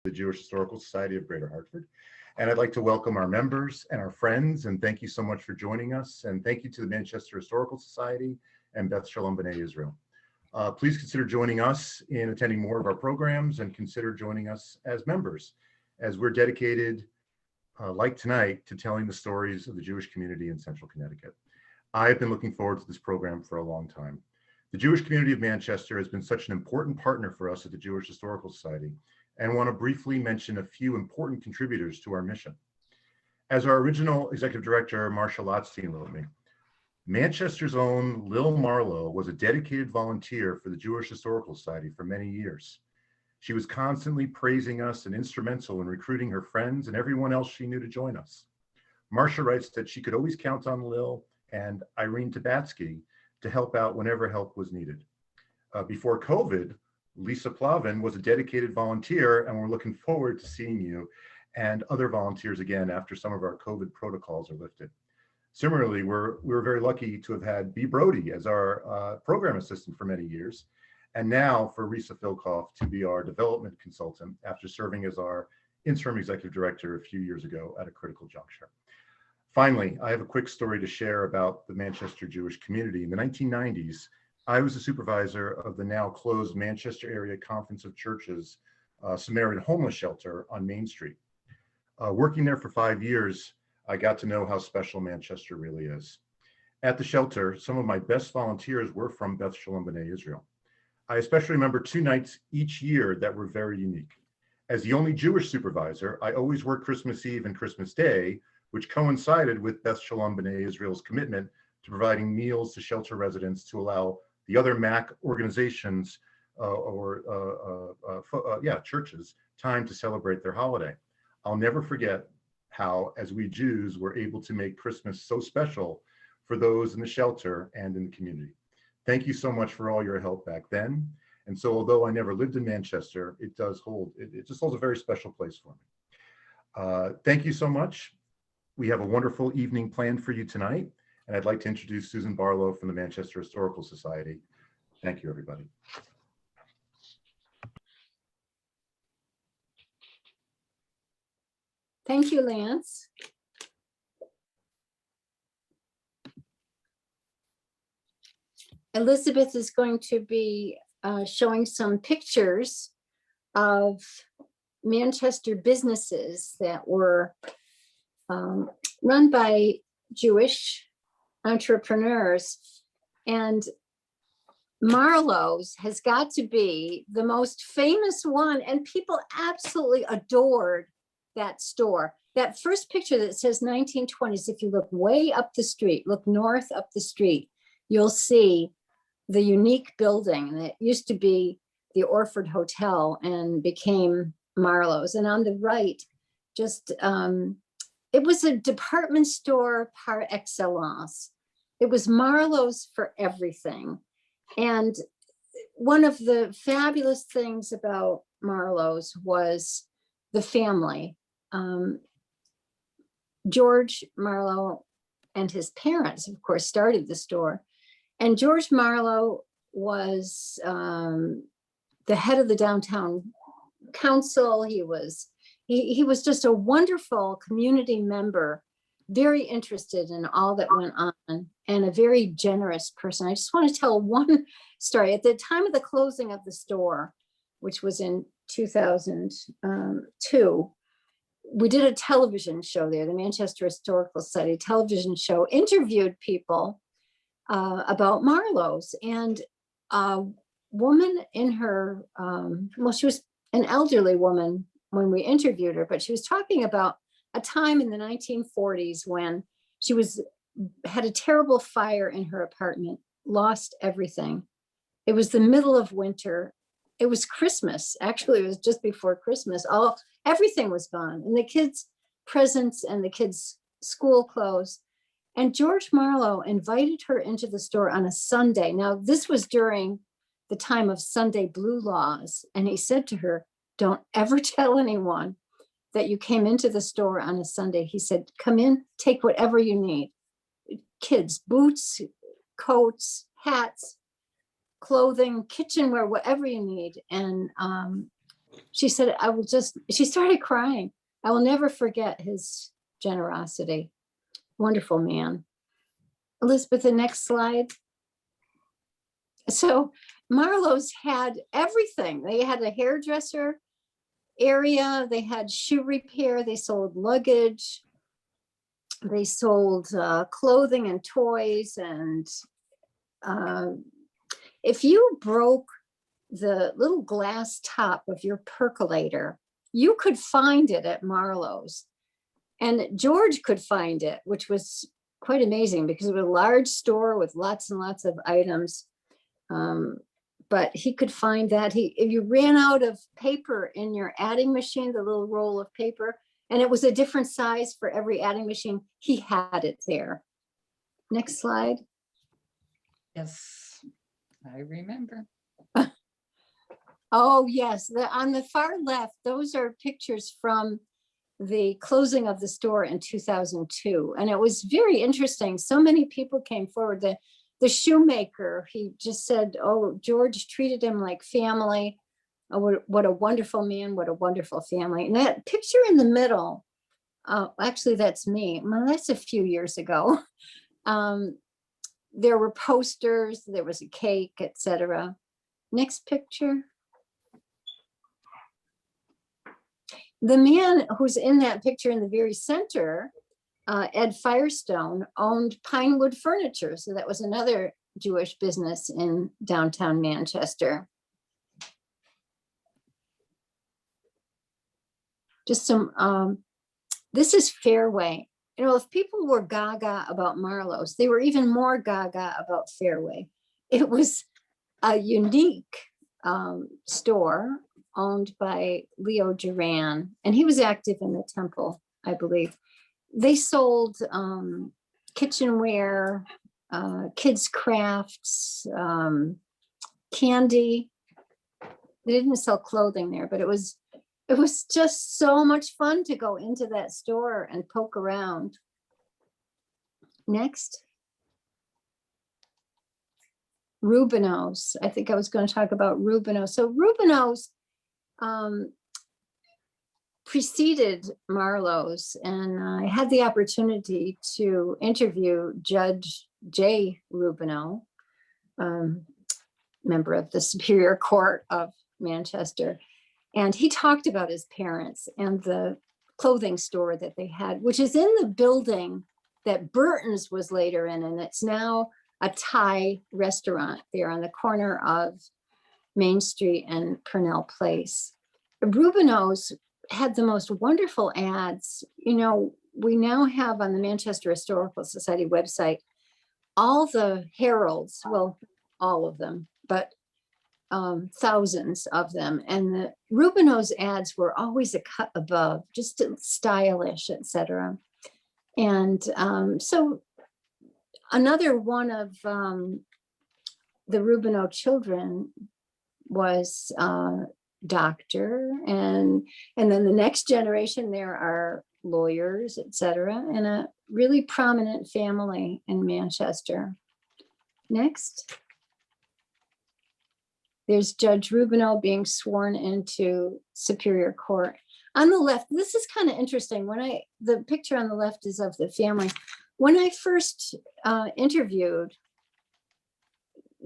the Jewish Historical Society of Greater Hartford. And I'd like to welcome our members and our friends, and thank you so much for joining us. And thank you to the Manchester Historical Society and Beth Shalom B'nai Israel. Please consider joining us in attending more of our programs and consider joining us as members, as we're dedicated, like tonight, to telling the stories of the Jewish community in Central Connecticut. I've been looking forward to this program for a long time. The Jewish community of Manchester has been such an important partner for us at the Jewish Historical Society, and want to briefly mention a few important contributors to our mission. As our original executive director, Marcia Lotstein, wrote me, Manchester's own Lil Marlowe was a dedicated volunteer for the Jewish Historical Society for many years. She was constantly praising us and instrumental in recruiting her friends and everyone else she knew to join us. Marcia writes that she could always count on Lil and Irene Tabatsky to help out whenever help was needed. Before COVID, Lisa Plavin was a dedicated volunteer, and we're looking forward to seeing you and other volunteers again after some of our COVID protocols are lifted. Similarly, we're very lucky to have had Bea Brody as our program assistant for many years, and now for Risa Filkoff to be our development consultant after serving as our interim executive director a few years ago at a critical juncture. Finally, I have a quick story to share about the Manchester Jewish community. In the 1990s, I was the supervisor of the now closed Manchester Area Conference of Churches Samaritan Homeless Shelter on Main Street. Working there for 5 years, I got to know how special Manchester really is. At the shelter, some of my best volunteers were from Beth Shalom B'nai Israel. I especially remember 2 nights each year that were very unique. As the only Jewish supervisor, I always worked Christmas Eve and Christmas Day, which coincided with Beth Shalom B'nai Israel's commitment to providing meals to shelter residents to allow the other MAC organizations churches time to celebrate their holiday. I'll never forget how, as we Jews, were able to make Christmas so special for those in the shelter and in the community. Thank you so much for all your help back then. And so, although I never lived in Manchester, it just holds a very special place for me. Thank you so much. We have a wonderful evening planned for you tonight, and I'd like to introduce Susan Barlow from the Manchester Historical Society. Thank you, everybody. Thank you, Lance. Elizabeth is going to be showing some pictures of Manchester businesses that were run by Jewish entrepreneurs. And Marlowe's has got to be the most famous one, and people absolutely adored that store. That first picture that says 1920s, if you look way up the street, look north up the street, you'll see the unique building that used to be the Orford Hotel and became Marlowe's. And on the right, just it was a department store par excellence. It was Marlowe's for everything. And one of the fabulous things about Marlowe's was the family. George Marlowe and his parents, of course, started the store. And George Marlowe was the head of the downtown council. He was just a wonderful community member, very interested in all that went on, and a very generous person. I just want to tell one story. At the time of the closing of the store, which was in 2002, we did a television show there, the Manchester Historical Society television show, interviewed people about Marlowe's. And a woman in her, she was an elderly woman when we interviewed her, but she was talking about a time in the 1940s when she had a terrible fire in her apartment, lost everything. It was the middle of winter. It was Christmas. Actually, it was just before Christmas. Everything was gone, and the kids' presents and the kids' school clothes. And George Marlowe invited her into the store on a Sunday. Now, this was during the time of Sunday blue laws. And he said to her, "Don't ever tell anyone that you came into the store on a Sunday." He said, "Come in, take whatever you need. Kids, boots, coats, hats, clothing, kitchenware, whatever you need." And She said, she started crying. I will never forget his generosity. Wonderful man. Elizabeth, the next slide. So Marlowe's had everything. They had a hairdresser area, they had shoe repair, they sold luggage, they sold clothing and toys. And if you broke the little glass top of your percolator, you could find it at Marlowe's. And George could find it, which was quite amazing because it was a large store with lots and lots of items. But he could find that. If you ran out of paper in your adding machine, the little roll of paper, and it was a different size for every adding machine, he had it there. Next slide. Yes, I remember. Oh, yes. On the far left, those are pictures from the closing of the store in 2002. And it was very interesting. So many people came forward. The shoemaker, he just said, oh, George treated him like family. Oh, what a wonderful man, what a wonderful family. And that picture in the middle, actually, that's me. Well, that's a few years ago. There were posters, there was a cake, etc. Next picture. The man who's in that picture in the very center, Ed Firestone, owned Pinewood Furniture. So that was another Jewish business in downtown Manchester. Just some, this is Fairway. You know, if people were gaga about Marlowe's, they were even more gaga about Fairway. It was a unique store owned by Leo Duran, and he was active in the temple, I believe. They sold kitchenware, kids' crafts, candy. They didn't sell clothing there, but it was just so much fun to go into that store and poke around. Next. Rubino's. I think I was going to talk about Rubino's. So Rubino's preceded Marlowe's, and I had the opportunity to interview Judge Jay Rubino, member of the Superior Court of Manchester. And he talked about his parents and the clothing store that they had, which is in the building that Burton's was later in, and it's now a Thai restaurant there on the corner of Main Street and Purnell Place. Rubino's had the most wonderful ads. You know, we now have on the Manchester Historical Society website all the heralds, well, all of them, but thousands of them. And the Rubino's ads were always a cut above, just stylish, etc. And so another one of the Rubino children was doctor, and then the next generation there are lawyers, etc., and a really prominent family in Manchester. Next. There's Judge Rubino being sworn into Superior Court. On the left, this is kind of interesting. The picture on the left is of the family. When I first interviewed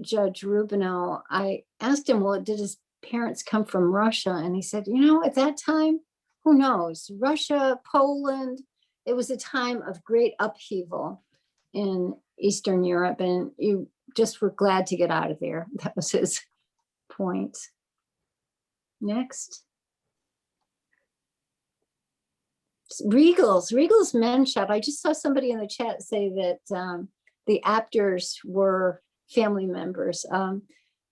Judge Rubino, I asked him, well, did his parents come from Russia? And he said, you know, at that time, who knows? Russia, Poland, it was a time of great upheaval in Eastern Europe, and you just were glad to get out of there. That was his point. Next. Regal's Men's Shop. I just saw somebody in the chat say that the Apters were family members.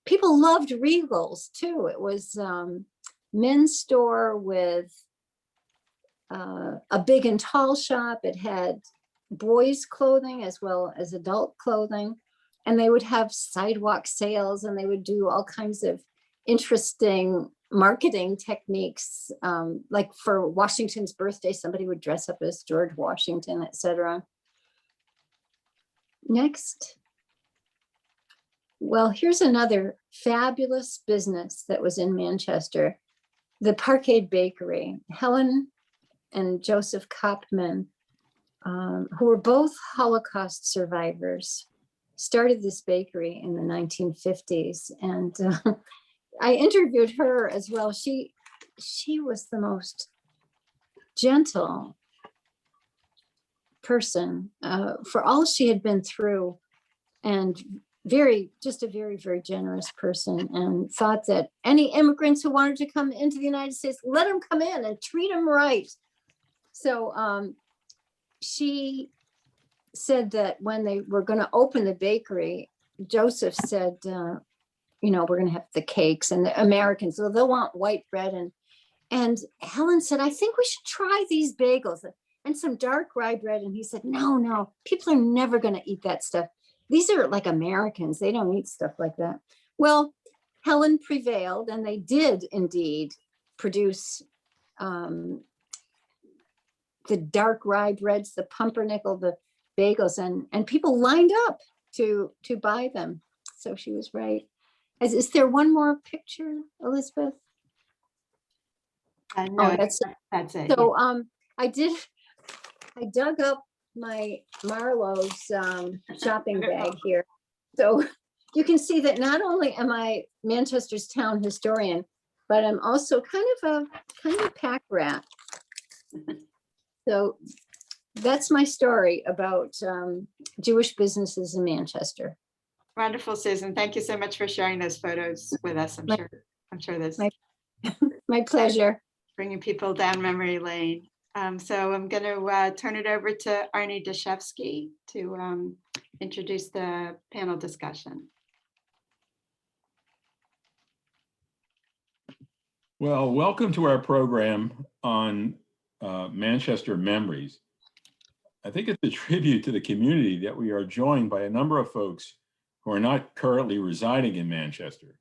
People loved Regal's too. It was men's store with a big and tall shop. It had boys' clothing as well as adult clothing. And they would have sidewalk sales, and they would do all kinds of interesting marketing techniques. Like for Washington's birthday, somebody would dress up as George Washington, etc. Next. Well, here's another fabulous business that was in Manchester. the Parkade Bakery. Helen and Joseph Kopman, who were both Holocaust survivors, started this bakery in the 1950s. And I interviewed her as well. She was the most gentle person for all she had been through, and just a very, very generous person, and thought that any immigrants who wanted to come into the United States, let them come in and treat them right. So she said that when they were going to open the bakery, Joseph said, you know, we're going to have the cakes, and the Americans, so they'll want white bread. And Helen said, I think we should try these bagels and some dark rye bread. And he said, no, people are never going to eat that stuff. These are like Americans. They don't eat stuff like that. Well, Helen prevailed, and they did indeed produce the dark rye breads, the pumpernickel, the bagels, and people lined up to buy them. So she was right. Is there one more picture, Elizabeth? No, that's it. So I dug up my Marlowe's shopping bag here. So you can see that not only am I Manchester's town historian, but I'm also kind of a pack rat. So that's my story about Jewish businesses in Manchester. Wonderful, Susan. Thank you so much for sharing those photos with us. I'm sure this My pleasure. bringing people down memory lane. So I'm going to turn it over to Arnie Dashevsky to introduce the panel discussion. Well, welcome to our program on Manchester Memories. I think it's a tribute to the community that we are joined by a number of folks who are not currently residing in Manchester.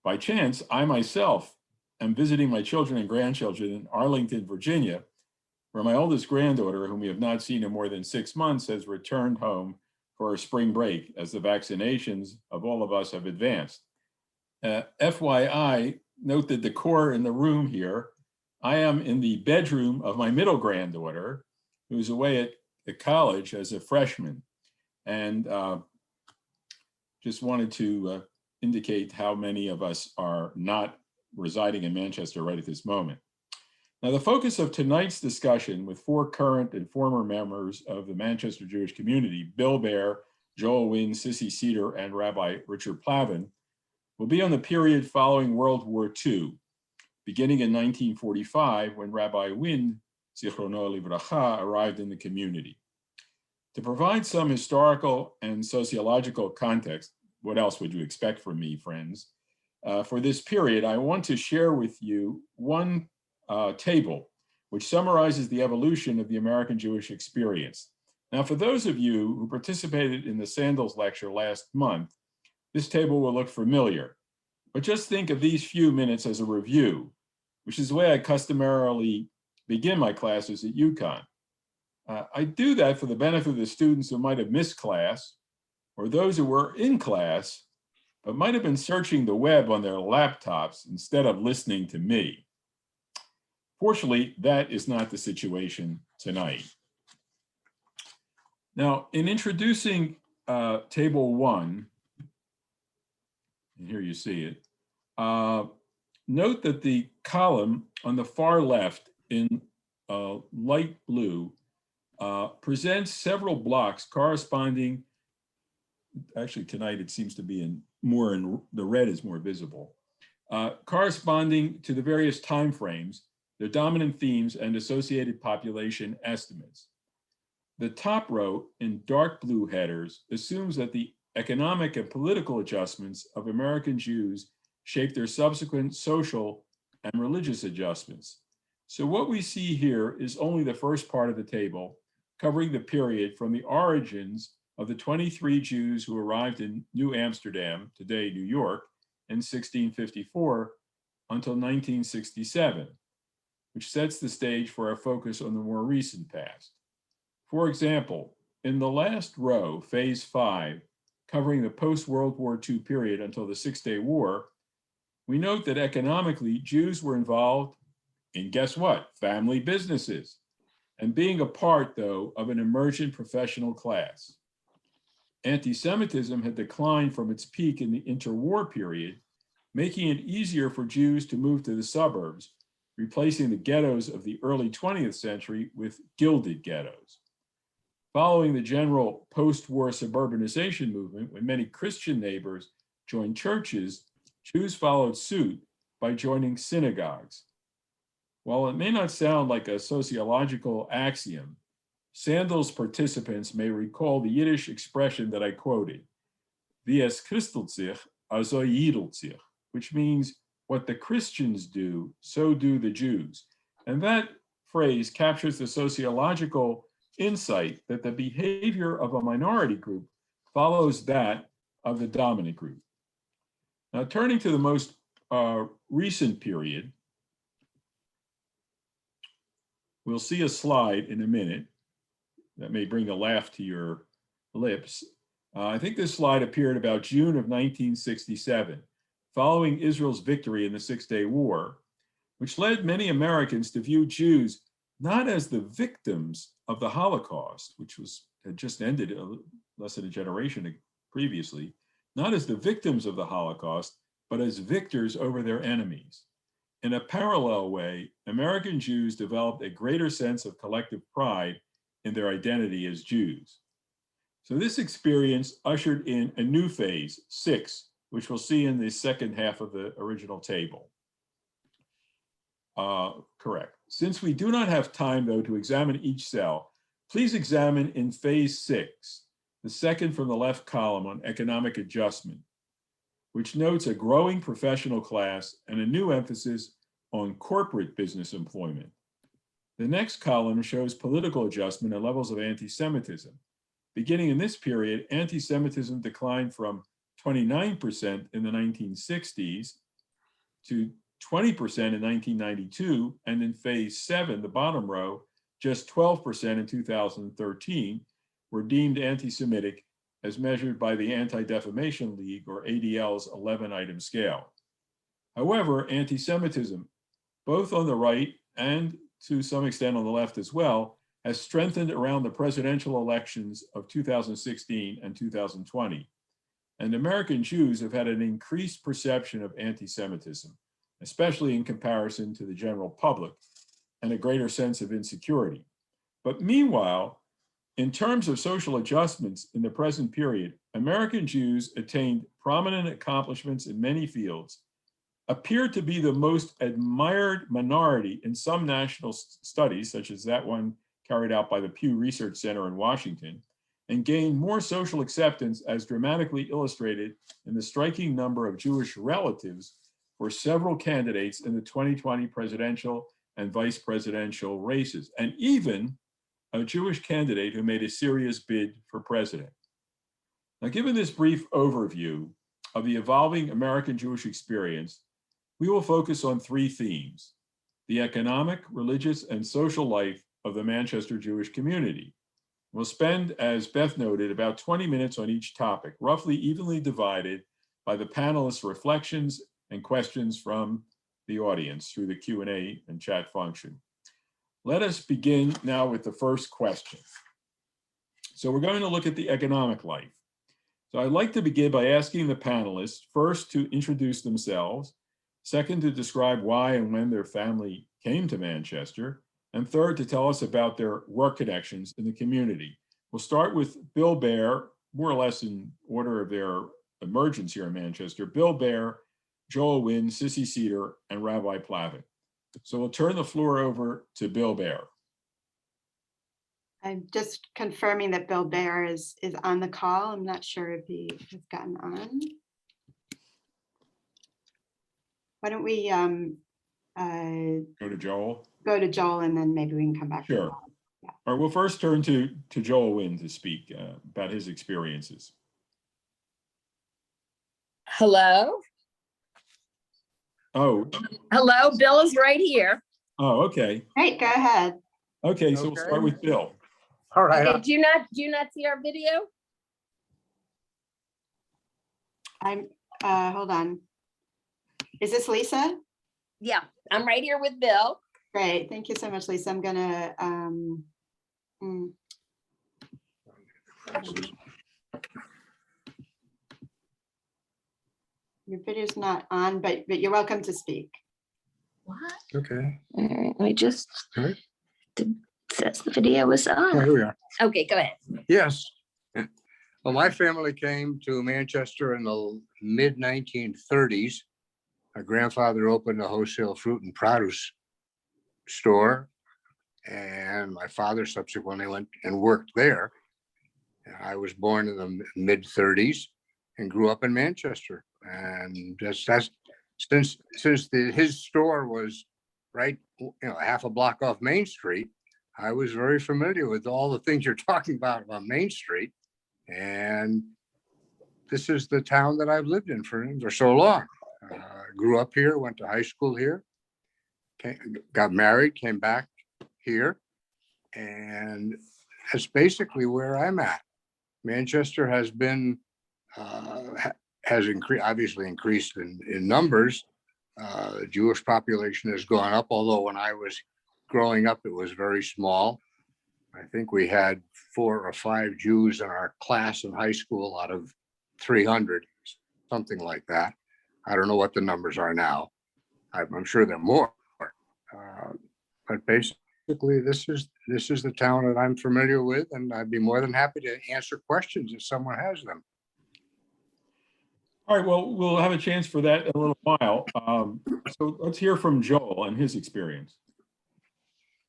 By chance, I myself am visiting my children and grandchildren in Arlington, Virginia, where my oldest granddaughter, whom we have not seen in more than 6 months, has returned home for a spring break as the vaccinations of all of us have advanced. FYI, note the decor in the room here. I am in the bedroom of my middle granddaughter, who's away at college as a freshman. And just wanted to indicate how many of us are not residing in Manchester right at this moment. Now, the focus of tonight's discussion with 4 current and former members of the Manchester Jewish community, Bill Baer, Joel Wynn, Sissy Cedar, and Rabbi Richard Plavin, will be on the period following World War II, beginning in 1945 when Rabbi Wynn, Zichrono Livracha, arrived in the community. To provide some historical and sociological context, what else would you expect from me, friends? For this period, I want to share with you one table which summarizes the evolution of the American Jewish experience. Now, for those of you who participated in the Sandals lecture last month, this table will look familiar, but just think of these few minutes as a review, which is the way I customarily begin my classes at UConn. I do that for the benefit of the students who might have missed class, or those who were in class, but might have been searching the web on their laptops instead of listening to me. Fortunately, that is not the situation tonight. Now, in introducing Table 1, and here you see it, note that the column on the far left in light blue presents several blocks corresponding, actually tonight it seems to be the red is more visible, corresponding to the various time frames, the dominant themes, and associated population estimates. The top row in dark blue headers assumes that the economic and political adjustments of American Jews shaped their subsequent social and religious adjustments. So what we see here is only the first part of the table, covering the period from the origins of the 23 Jews who arrived in New Amsterdam, today New York, in 1654 until 1967, which sets the stage for our focus on the more recent past. For example, in the last row, phase 5, covering the post-World War II period until the Six-Day War, We note that economically, Jews were involved in, guess what, family businesses, and being a part, though, of an emergent professional class. Anti-Semitism had declined from its peak in the interwar period, making it easier for Jews to move to the suburbs, replacing the ghettos of the early 20th century with gilded ghettos. Following the general post-war suburbanization movement, when many Christian neighbors joined churches, Jews followed suit by joining synagogues. While it may not sound like a sociological axiom, Sandel's participants may recall the Yiddish expression that I quoted, "Wie es christelt sich, also jidelt sich," which means what the Christians do, so do the Jews. And that phrase captures the sociological insight that the behavior of a minority group follows that of the dominant group. Now, turning to the most recent period, we'll see a slide in a minute that may bring a laugh to your lips. I think this slide appeared about June of 1967, following Israel's victory in the Six-Day War, which led many Americans to view Jews not as the victims of the Holocaust, which had just ended less than a generation previously, not as the victims of the Holocaust, but as victors over their enemies. In a parallel way, American Jews developed a greater sense of collective pride in their identity as Jews. So this experience ushered in a new phase, 6, which we'll see in the second half of the original table. Correct. Since we do not have time, though, to examine each cell, please examine in phase 6, the second from the left column on economic adjustment, which notes a growing professional class and a new emphasis on corporate business employment. The next column shows political adjustment and levels of anti-Semitism. Beginning in this period, anti-Semitism declined from 29% in the 1960s to 20% in 1992, and in phase 7, the bottom row, just 12% in 2013 were deemed anti-Semitic as measured by the Anti-Defamation League, or ADL's 11-item scale. However, anti-Semitism, both on the right and to some extent on the left as well, has strengthened around the presidential elections of 2016 and 2020. And American Jews have had an increased perception of anti-Semitism, especially in comparison to the general public, and a greater sense of insecurity. But meanwhile, in terms of social adjustments in the present period, American Jews attained prominent accomplishments in many fields, appear to be the most admired minority in some national studies, such as that one carried out by the Pew Research Center in Washington, and gained more social acceptance as dramatically illustrated in the striking number of Jewish relatives for several candidates in the 2020 presidential and vice presidential races, and even a Jewish candidate who made a serious bid for president. Now, given this brief overview of the evolving American Jewish experience, we will focus on 3 themes: the economic, religious, and social life of the Manchester Jewish community. We'll spend, as Beth noted, about 20 minutes on each topic, roughly evenly divided by the panelists' reflections and questions from the audience through the Q&A and chat function. Let us begin now with the first question. So we're going to look at the economic life. So I'd like to begin by asking the panelists first to introduce themselves, second to describe why and when their family came to Manchester, and third to tell us about their work connections in the community. We'll start with Bill Baer, more or less in order of their emergence here in Manchester. Bill Baer, Joel Wynn, Sissy Cedar, and Rabbi Plavin. So we'll turn the floor over to Bill Baer. I'm just confirming that Bill Baer is on the call. I'm not sure if he has gotten on. Why don't we Go to Joel. go to Joel, and then maybe we can come back. to Sure. Bob. Yeah. All right, we'll first turn to Joel Wynn to speak about his experiences. Hello. Oh, Hello, Bill is right here. okay. Great, go ahead. Okay, so we'll start with Bill. All right. Okay, do you not see our video? I'm hold on. Is this Lisa? Yeah, I'm right here with Bill. Great, thank you so much, Lisa. I'm gonna, your video's not on, but you're welcome to speak. What? Okay. All right, let me just, All right. says the video was Oh, on. here we are. Okay, go ahead. Yes. Well, my family came to Manchester in the mid 1930s. My grandfather opened a wholesale fruit and produce store, and my father subsequently went and worked there. And I was born in the mid 30s and grew up in Manchester. And that's since his store was right, half a block off Main Street, I was very familiar with all the things you're talking about Main Street. And this is the town that I've lived in for so long. Grew up here, went to high school here, got married, came back here, and that's basically where I'm at. Manchester has been, obviously increased in numbers. The Jewish population has gone up, although when I was growing up, it was very small. I think we had 4 or 5 Jews in our class in high school out of 300, something like that. I don't know what the numbers are now. I'm sure they're more. But basically, this is the town that I'm familiar with, and I'd be more than happy to answer questions if someone has them. All right, well, we'll have a chance for that in a little while. So let's hear from Joel and his experience.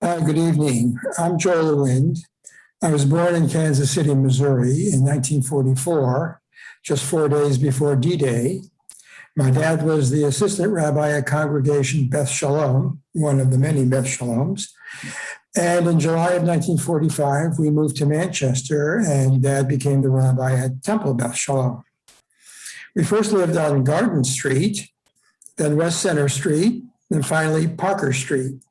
Good evening. I'm Joel Lewind. I was born in Kansas City, Missouri in 1944, just 4 days before D-Day. My dad was the assistant rabbi at Congregation Beth Shalom, one of the many Beth Shaloms. And in July of 1945, we moved to Manchester, and Dad became the rabbi at Temple Beth Shalom. We first lived on Garden Street, then West Center Street, and finally Parker Street.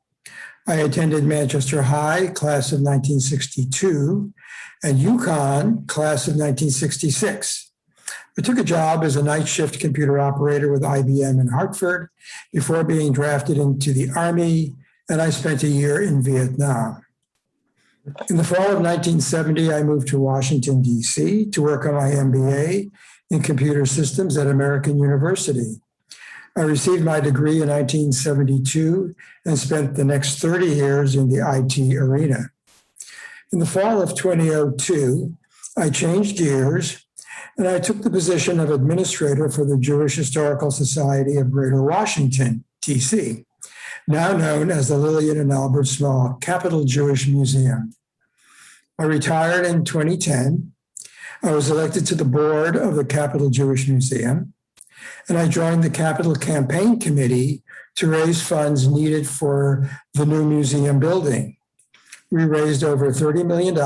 I attended Manchester High, class of 1962, and UConn, class of 1966. I took a job as a night shift computer operator with IBM in Hartford before being drafted into the Army, and I spent a year in Vietnam. In the fall of 1970, I moved to Washington, D.C. to work on my MBA in computer systems at American University. I received my degree in 1972 and spent the next 30 years in the IT arena. In the fall of 2002, I changed gears and I took the position of administrator for the Jewish Historical Society of Greater Washington, D.C., now known as the Lillian and Albert Small Capital Jewish Museum. I retired in 2010. I was elected to the board of the Capital Jewish Museum, and I joined the Capital Campaign Committee to raise funds needed for the new museum building. We raised over $30 million,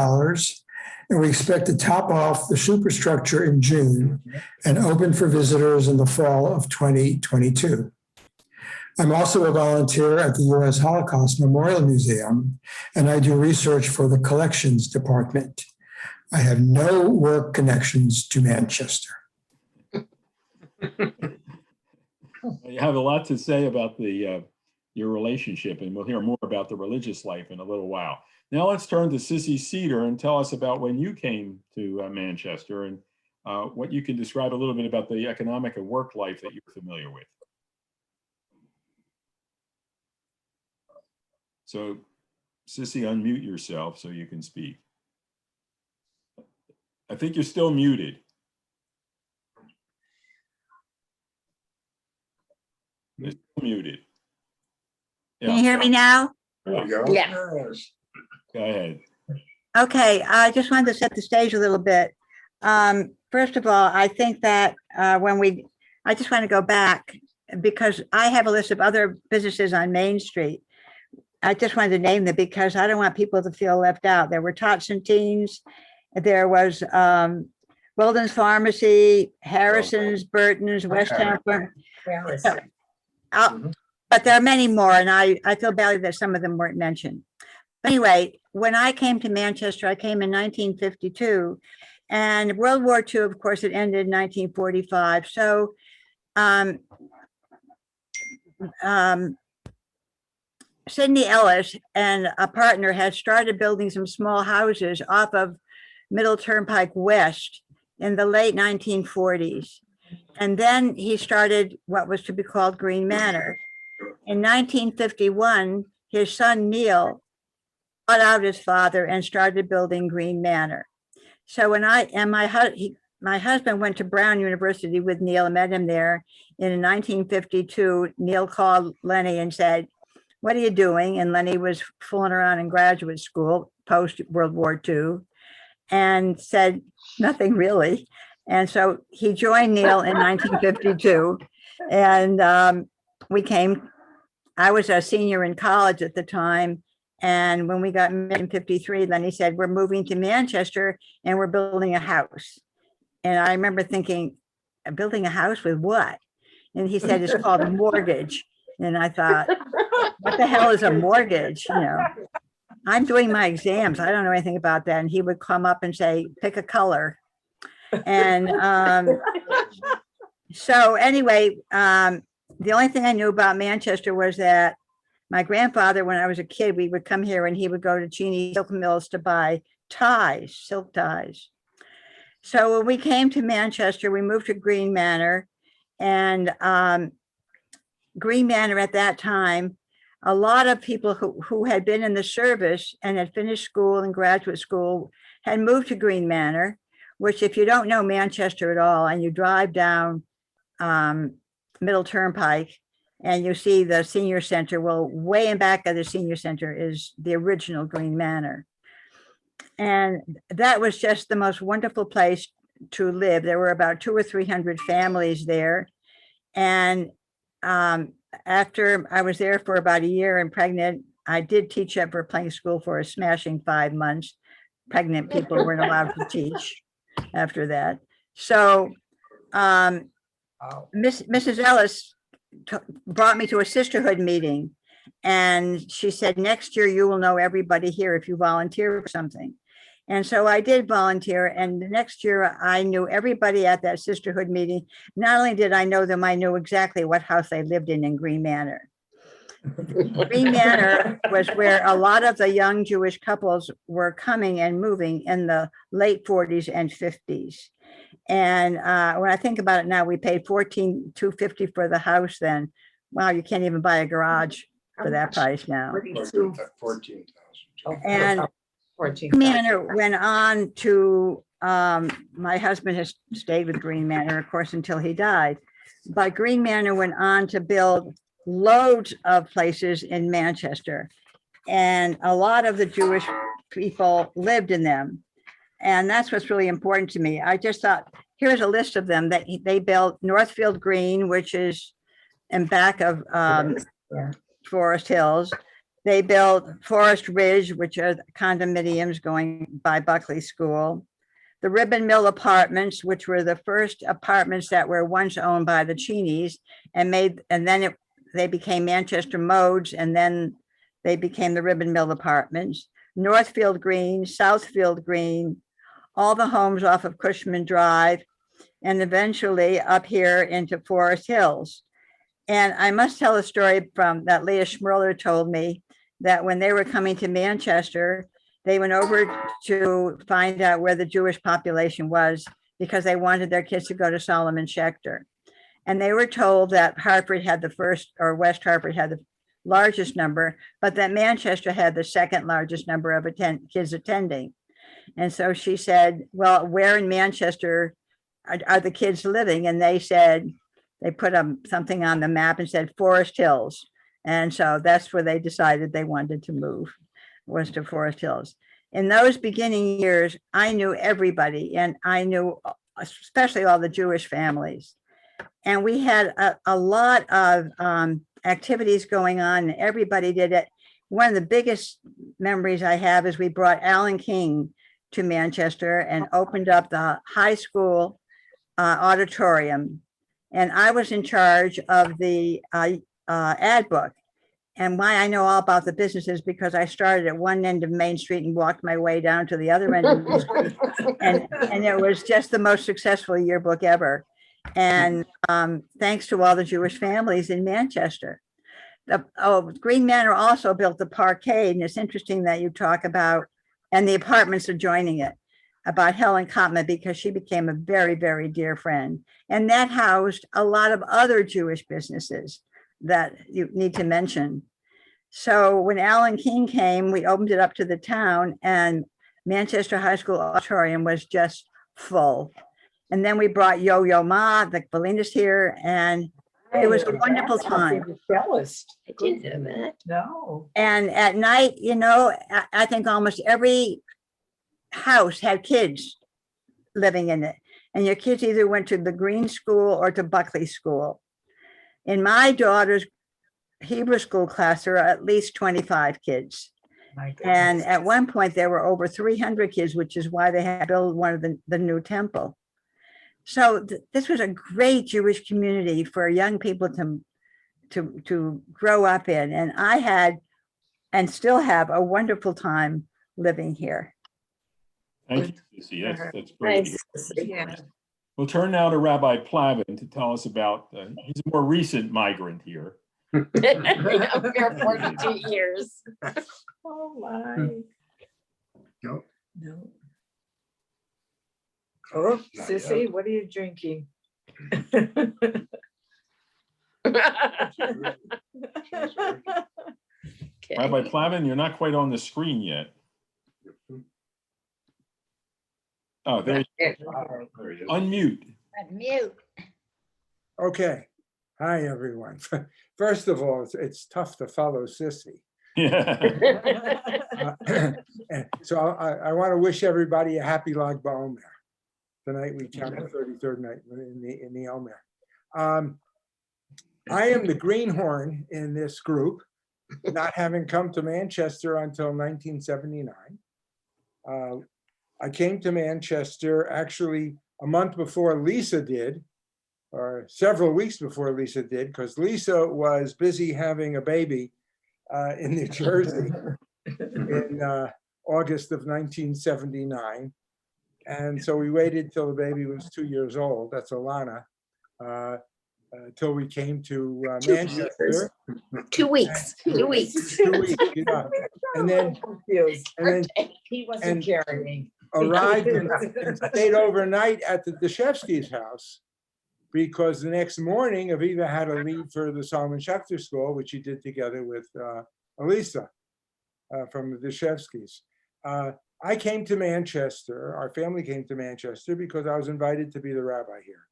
and we expect to top off the superstructure in June and open for visitors in the fall of 2022. I'm also a volunteer at the U.S. Holocaust Memorial Museum, and I do research for the collections department. I have no work connections to Manchester. You have a lot to say about your relationship, and we'll hear more about the religious life in a little while. Now let's turn to Sissy Cedar and tell us about when you came to Manchester and what you can describe a little bit about the economic and work life that you're familiar with. So, Sissy, unmute yourself so you can speak. I think you're still muted. You're still muted. Can you hear me now? There we go. Yeah. Yes. Go ahead. Okay, I just wanted to set the stage a little bit. First of all, I think that I just want to go back because I have a list of other businesses on Main Street. I just wanted to name them because I don't want people to feel left out. There were Tots and Teens. There was Weldon's Pharmacy, Harrison's, Burton's, West Hampton. But there are many more, and I feel badly that some of them weren't mentioned. But anyway, when I came to Manchester, I came in 1952, and World War II, of course, it ended in 1945. So Sidney Ellis and a partner had started building some small houses off of Middle Turnpike West in the late 1940s. And then he started what was to be called Green Manor. In 1951, his son Neil bought out his father and started building Green Manor. So when my husband went to Brown University with Neil and met him there. In 1952, Neil called Lenny and said, "What are you doing?" And Lenny was fooling around in graduate school post World War II and said, "Nothing really." And so he joined Neil in 1952. And I was a senior in college at the time. And when we got married in 53, Lenny said, "We're moving to Manchester and we're building a house." And I remember thinking, building a house with what? And he said, "It's called a mortgage." And I thought, what the hell is a mortgage? You know, I'm doing my exams. I don't know anything about that. And he would come up and say, "Pick a color." And so anyway, the only thing I knew about Manchester was that my grandfather, when I was a kid, we would come here and he would go to Cheney Silk Mills to buy ties, silk ties. So when we came to Manchester, we moved to Green Manor. And Green Manor at that time, a lot of people who had been in the service and had finished school and graduate school had moved to Green Manor, which if you don't know Manchester at all and you drive down Middle Turnpike and you see the senior center, well, way in back of the senior center is the original Green Manor. And that was just the most wonderful place to live. There were about 200 or 300 families there. And after I was there for about a year and pregnant, I did teach up for playing school for a smashing 5 months. Pregnant people weren't allowed to teach after that. So Mrs. Ellis brought me to a sisterhood meeting. And she said, "Next year, you will know everybody here if you volunteer for something." And so I did volunteer. And the next year, I knew everybody at that sisterhood meeting. Not only did I know them, I knew exactly what house they lived in Green Manor. Green Manor was where a lot of the young Jewish couples were coming and moving in the late 40s and 50s. And when I think about it now, we paid $14,250 for the house then. Wow, you can't even buy a garage for that price now. 14,000. And Green Manor went on to, my husband has stayed with Green Manor, of course, until he died. But Green Manor went on to build loads of places in Manchester. And a lot of the Jewish people lived in them. And that's what's really important to me. I just thought, here's a list of them that they built. Northfield Green, which is in back of Forest Hills. They built Forest Ridge, which are condominiums going by Buckley School. The Ribbon Mill Apartments, which were the first apartments that were once owned by the Cheneys and then they became Manchester Modes, and then they became the Ribbon Mill Apartments. Northfield Green, Southfield Green, all the homes off of Cushman Drive, and eventually up here into Forest Hills. And I must tell a story from that Leah Schmerler told me that when they were coming to Manchester, they went over to find out where the Jewish population was because they wanted their kids to go to Solomon Schechter. And they were told that Hartford had the first, or West Hartford had the largest number, but that Manchester had the second largest number of kids attending. And so she said, "Well, where in Manchester are the kids living?" And they said, they put something on the map and said Forest Hills. And so that's where they decided they wanted to move, was to Forest Hills. In those beginning years, I knew everybody, and I knew especially all the Jewish families. And we had a lot of activities going on, and everybody did it. One of the biggest memories I have is we brought Alan King to Manchester and opened up the high school auditorium. And I was in charge of the ad book. And why I know all about the businesses, because I started at one end of Main Street and walked my way down to the other end of Main Street. And it was just the most successful yearbook ever. And thanks to all the Jewish families in Manchester. Green Manor also built the parkade, and it's interesting that you talk about, and the apartments are joining it, about Helen Kotman, because she became a very, very dear friend. And that housed a lot of other Jewish businesses that you need to mention. So when Alan King came, we opened it up to the town, and Manchester High School auditorium was just full. And then we brought Yo-Yo Ma, the balloonist here, and it was a wonderful time. Cellist. I didn't know that. No. And at night, you know, I think almost every house had kids living in it. And your kids either went to the Green School or to Buckley School. In my daughter's Hebrew school class, there are at least 25 kids. And at one point, there were over 300 kids, which is why they had to build one of the new temple. So this was a great Jewish community for young people to grow up in. And I had, and still have, a wonderful time living here. Thank you, Sissy. That's great. Nice. Yeah. We'll turn now to Rabbi Plavin to tell us about, he's a more recent migrant here. I've been here 42 years. Oh, my. No. No. Oh, Not Sissy, what are you drinking? Rabbi Plavin, you're not quite on the screen yet. Oh, there, There he is. unmute. Mute. Okay. Hi, everyone. First of all, it's tough to follow Sissy. Yeah. So I want to wish everybody a happy Lag BaOmer. Tonight we count the 33rd night in the Omer. I am the greenhorn in this group, not having come to Manchester until 1979. I came to Manchester actually a month before Lisa did, or several weeks before Lisa did, because Lisa was busy having a baby in New Jersey in August of 1979. And so we waited till the baby was 2 years old. That's Alana. Till we came to Manchester. 2 weeks. 2 weeks. 2 weeks, yeah. And then Confused. He and- wasn't carrying. arrived and stayed overnight at the Deshevsky's house, because the next morning Aviva had to leave for the Solomon Schechter School, which he did together with Elisa from the Deshevsky's. I came to Manchester, our family came to Manchester because I was invited to be the rabbi here.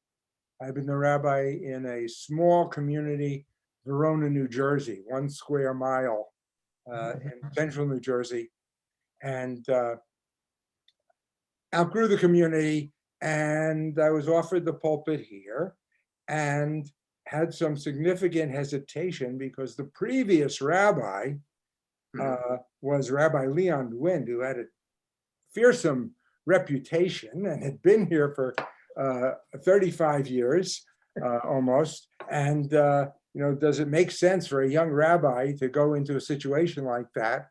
I've been the rabbi in a small community, Verona, New Jersey, 1 square mile in central New Jersey, and outgrew the community, and I was offered the pulpit here and had some significant hesitation because the previous rabbi was Rabbi Leon Wind, who had a fearsome reputation and had been here for 35 years almost. And, you know, does it make sense for a young rabbi to go into a situation like that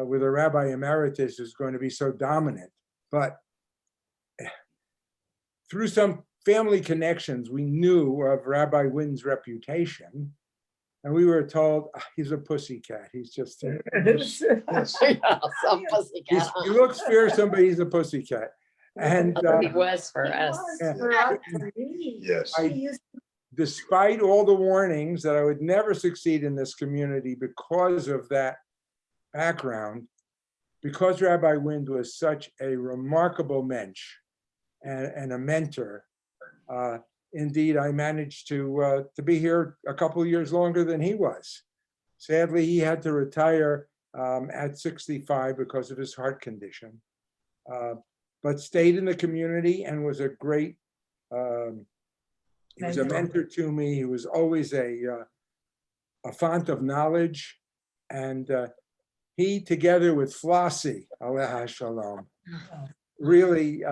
with a rabbi emeritus who's going to be so dominant? But through some family connections, we knew of Rabbi Wind's reputation. And we were told, "Ah, he's a pussycat. He's just, Some he pussycat. looks fearsome, but he's a pussycat." And He was for us. Yes. despite all the warnings that I would never succeed in this community because of that background, because Rabbi Wind was such a remarkable mensch and a mentor, indeed, I managed to be here a couple years longer than he was. Sadly, he had to retire at 65 because of his heart condition, but stayed in the community and was a great, he was a mentor to me. He was always a font of knowledge. And he, together with Flossie, Aleha Shalom, really,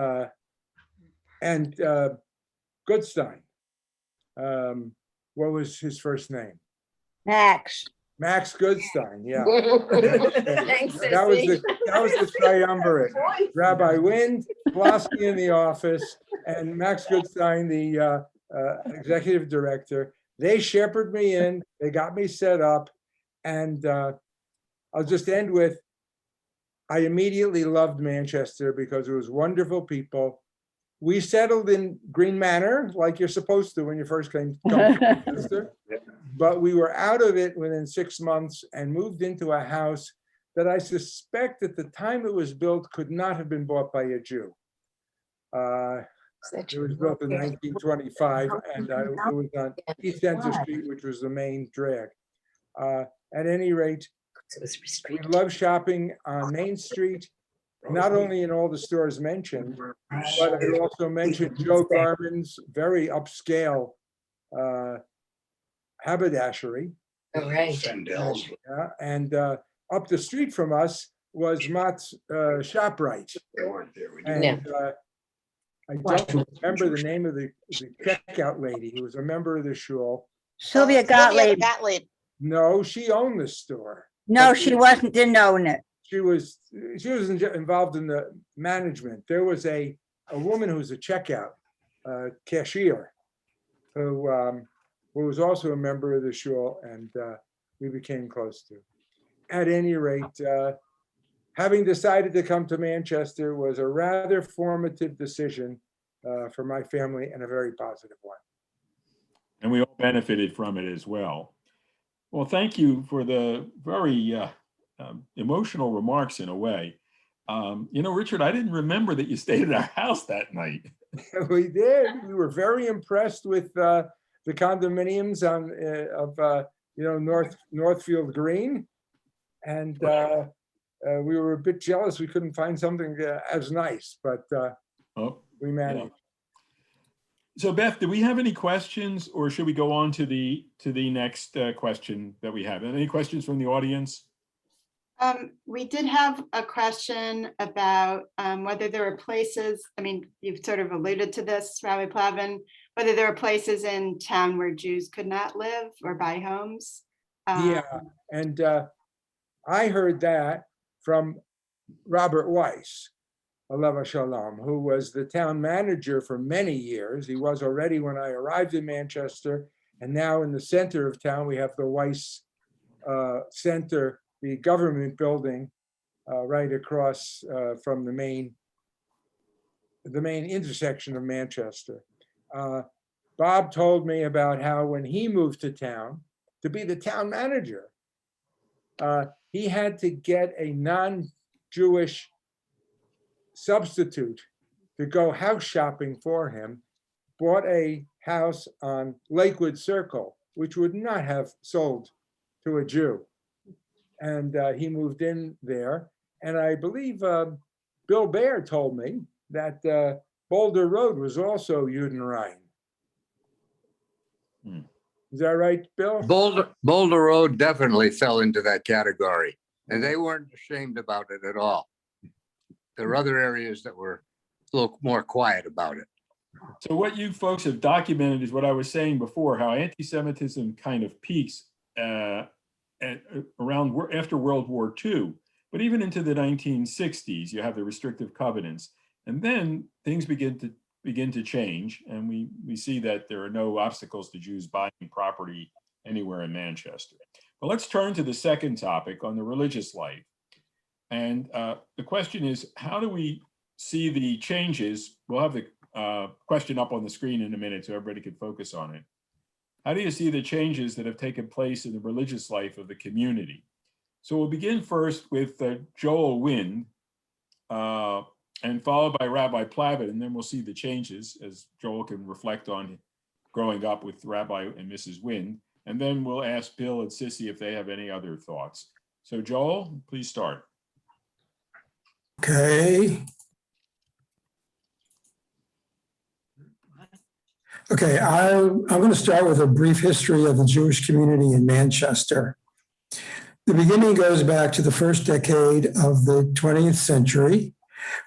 and Goodstein. What was his first name? Max. Max Goodstein, yeah. Thanks, That was Sissy. the triumvirate. Rabbi Wind, Flossie in the office, and Max Goodstein, the executive director. They shepherded me in, they got me set up, And I'll just end with, I immediately loved Manchester because it was wonderful people. We settled in Green Manor like you're supposed to when you first come to Manchester. But we were out of it within 6 months and moved into a house that I suspect at the time it was built could not have been bought by a Jew. It was built in 1925, and it was on East Center Street, which was the main drag. At any rate, we love shopping on Main Street, not only in all the stores mentioned, but I also mentioned Joe Garman's very upscale haberdashery. All right. Sandel's. Yeah, and up the street from us was Mott's ShopRite. They weren't there. We Yeah. didn't. And I don't remember the name of the checkout lady who was a member of the shul. Sylvia Gottlieb. Gottlieb. No, she owned the store. No, she wasn't, didn't own it. She was involved in the management. There was a woman who was a checkout cashier who was also a member of the shul, and we became close to. At any rate, having decided to come to Manchester was a rather formative decision for my family, and a very positive one. And we all benefited from it as well. Well, thank you for the very emotional remarks in a way. Richard, I didn't remember that you stayed at our house that night. We did. We were very impressed with the condominiums of Northfield Green, and we were a bit jealous we couldn't find something as nice, but we managed. Yeah. So Beth, do we have any questions, or should we go on to the next question that we have? Any questions from the audience? We did have a question about whether there are places, I mean, you've sort of alluded to this, Rabbi Plavin, whether there are places in town where Jews could not live or buy homes. Yeah, and I heard that from Robert Weiss, Aleva Shalom, who was the town manager for many years. He was already when I arrived in Manchester, and now in the center of town, we have the Weiss Center, the government building right across from the main intersection of Manchester. Bob told me about how when he moved to town to be the town manager, he had to get a non-Jewish substitute to go house shopping for him, bought a house on Lakewood Circle, which would not have sold to a Jew. And he moved in there. And I believe Bill Baer told me that Boulder Road was also Judenrein. Is that right, Bill? Boulder Road definitely fell into that category, and they weren't ashamed about it at all. There are other areas that were a little more quiet about it. So what you folks have documented is what I was saying before, how anti-Semitism kind of peaks around after World War II, but even into the 1960s, you have the restrictive covenants, and then things begin to change, and we see that there are no obstacles to Jews buying property anywhere in Manchester. But let's turn to the second topic on the religious life. And the question is, how do we see the changes? We'll have the question up on the screen in a minute so everybody can focus on it. How do you see the changes that have taken place in the religious life of the community? So we'll begin first with Joel Wind, and followed by Rabbi Plavin, and then we'll see the changes as Joel can reflect on growing up with Rabbi and Mrs. Wind. And then we'll ask Bill and Sissy if they have any other thoughts. So Joel, please start. Okay. Okay, I'm going to start with a brief history of the Jewish community in Manchester. The beginning goes back to the first decade of the 20th century,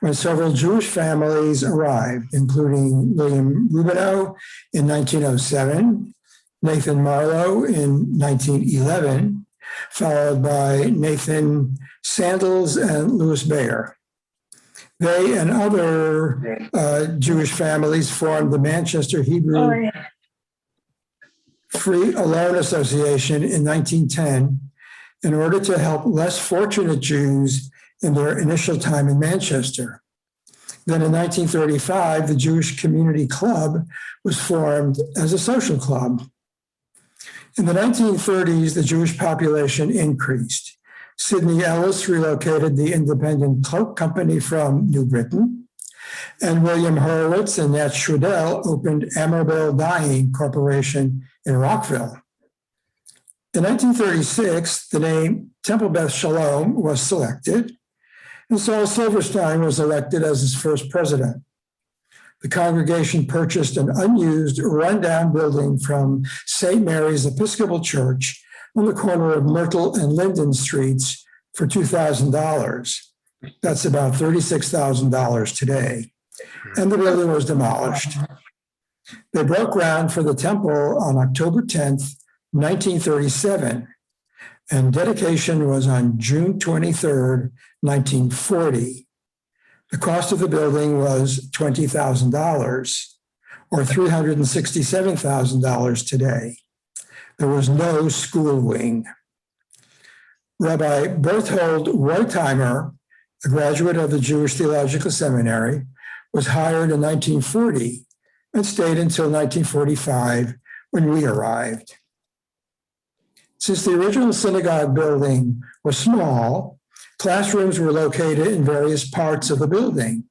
when several Jewish families arrived, including William Rubinow in 1907, Nathan Marlowe in 1911, followed by Nathan Sandals and Louis Baer. They and other Jewish families formed the Manchester Hebrew Free Alone Association in 1910 in order to help less fortunate Jews in their initial time in Manchester. Then in 1935, the Jewish Community Club was formed as a social club. In the 1930s, the Jewish population increased. Sidney Ellis relocated the Independent Cloak Company from New Britain, and William Horowitz and Nat Schradell opened Amabel Dyeing Corporation in Rockville. In 1936, the name Temple Beth Shalom was selected, and Saul Silverstein was elected as its first president. The congregation purchased an unused, rundown building from St. Mary's Episcopal Church on the corner of Myrtle and Linden Streets for $2,000. That's about $36,000 today. And the building was demolished. They broke ground for the temple on October 10th, 1937, and dedication was on June 23rd, 1940. The cost of the building was $20,000, or $367,000 today. There was no school wing. Rabbi Berthold Wertheimer, a graduate of the Jewish Theological Seminary, was hired in 1940 and stayed until 1945 when we arrived. Since the original synagogue building was small, classrooms were located in various parts of the building.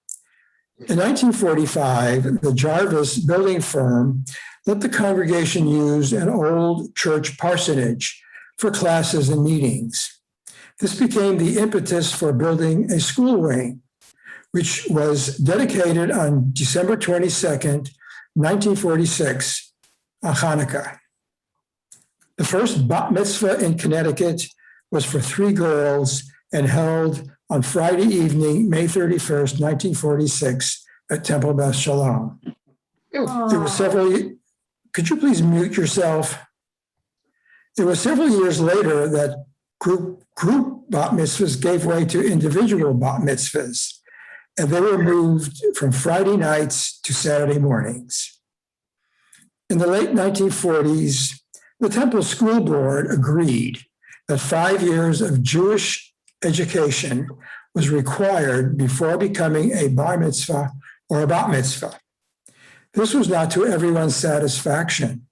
In 1945, the Jarvis building firm let the congregation use an old church parsonage for classes and meetings. This became the impetus for building a school wing, which was dedicated on December 22nd, 1946, on Hanukkah. The first bat mitzvah in Connecticut was for 3 girls and held on Friday evening, May 31st, 1946, at Temple Beth Shalom. There were several, could you please mute yourself? It was several years later that group bat mitzvahs gave way to individual bat mitzvahs, and they were moved from Friday nights to Saturday mornings. In the late 1940s, the Temple School Board agreed that 5 years of Jewish education was required before becoming a bar mitzvah or a bat mitzvah. This was not to everyone's satisfaction,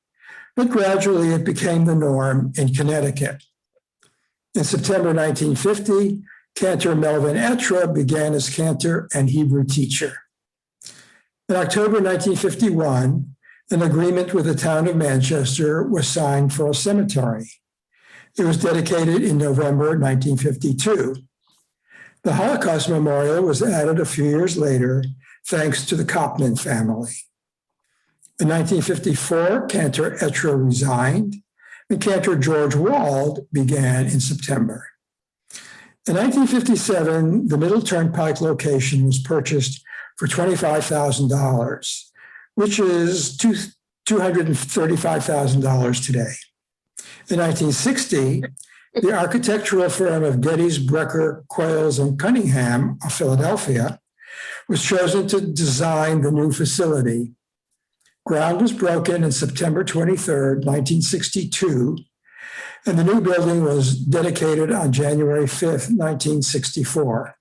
but gradually it became the norm in Connecticut. In September 1950, Cantor Melvin Etra began as cantor and Hebrew teacher. In October 1951, an agreement with the town of Manchester was signed for a cemetery. It was dedicated in November 1952. The Holocaust Memorial was added a few years later, thanks to the Kopman family. In 1954, Cantor Etra resigned, and Cantor George Wald began in September. In 1957, the Middle Turnpike location was purchased for $25,000, which is $235,000 today. In 1960, the architectural firm of Geddes, Brecker, Quayles, and Cunningham of Philadelphia was chosen to design the new facility. Ground was broken on September 23rd, 1962, and the new building was dedicated on January 5th, 1964.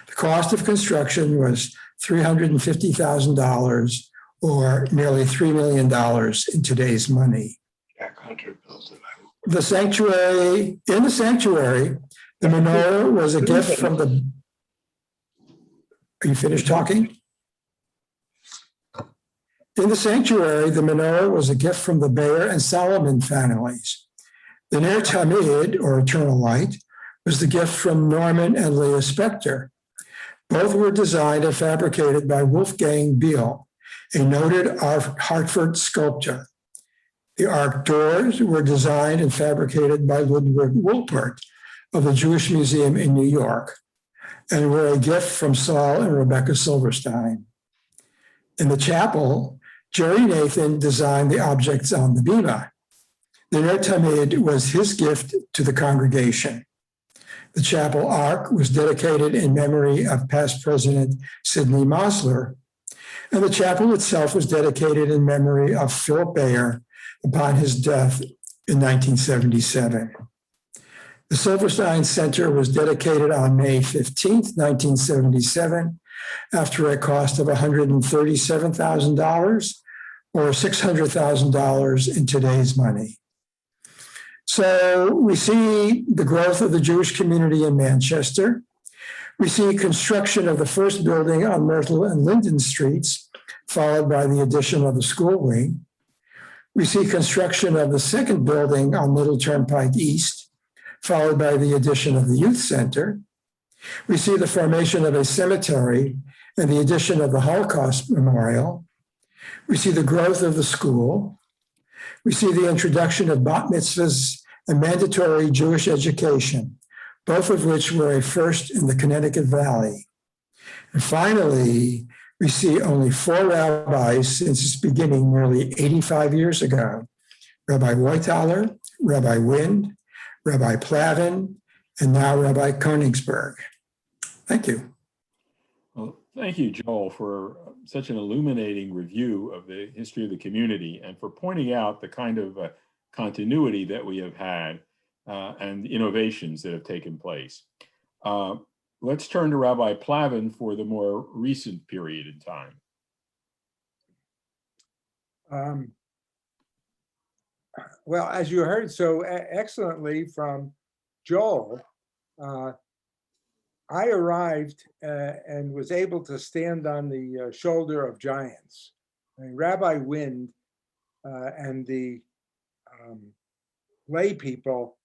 The cost of construction was $350,000, or nearly $3 million in today's money. In the sanctuary, the menorah was a gift from the. Are you finished talking? In the sanctuary, the menorah was a gift from the Bayer and Solomon families. The Ner Tamid, or eternal light, was the gift from Norman and Leah Spector. Both were designed and fabricated by Wolfgang Beal, a noted Hartford sculptor. The ark doors were designed and fabricated by Ludwig Wolpert of the Jewish Museum in New York, and were a gift from Saul and Rebecca Silverstein. In the chapel, Jerry Nathan designed the objects on the bima. The Ner Tamid was his gift to the congregation. The chapel ark was dedicated in memory of past President Sidney Mosler, and the chapel itself was dedicated in memory of Philip Bayer upon his death in 1977. The Silverstein Center was dedicated on May 15th, 1977, after a cost of $137,000 or $600,000 in today's money. So we see the growth of the Jewish community in Manchester. We see construction of the first building on Myrtle and Linden Streets, followed by the addition of the school wing. We see construction of the second building on Little Turnpike East, followed by the addition of the youth center. We see the formation of a cemetery and the addition of the Holocaust Memorial. We see the growth of the school. We see the introduction of bat mitzvahs and mandatory Jewish education, both of which were a first in the Connecticut Valley. And finally, we see only 4 rabbis since its beginning nearly 85 years ago: Rabbi Whithaler, Rabbi Wind, Rabbi Plavin, and now Rabbi Koenigsberg. Thank you. Well, thank you, Joel, for such an illuminating review of the history of the community and for pointing out the kind of continuity that we have had and innovations that have taken place. Let's turn to Rabbi Plavin for the more recent period in time. Well, as you heard so excellently from Joel, I arrived and was able to stand on the shoulder of giants. I mean, Rabbi Wind and the lay people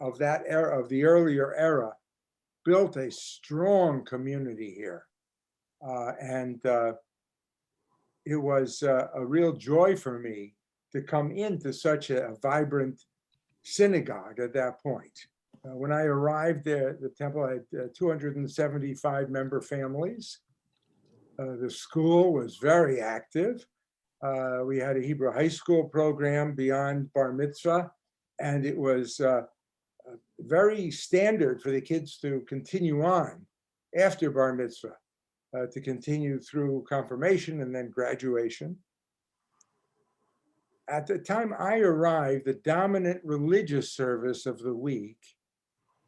of that era, of the earlier era, built a strong community here. And it was a real joy for me to come into such a vibrant synagogue at that point. When I arrived there, the temple had 275 member families. The school was very active. We had a Hebrew high school program beyond bar mitzvah, and it was very standard for the kids to continue on after bar mitzvah, to continue through confirmation and then graduation. At the time I arrived, the dominant religious service of the week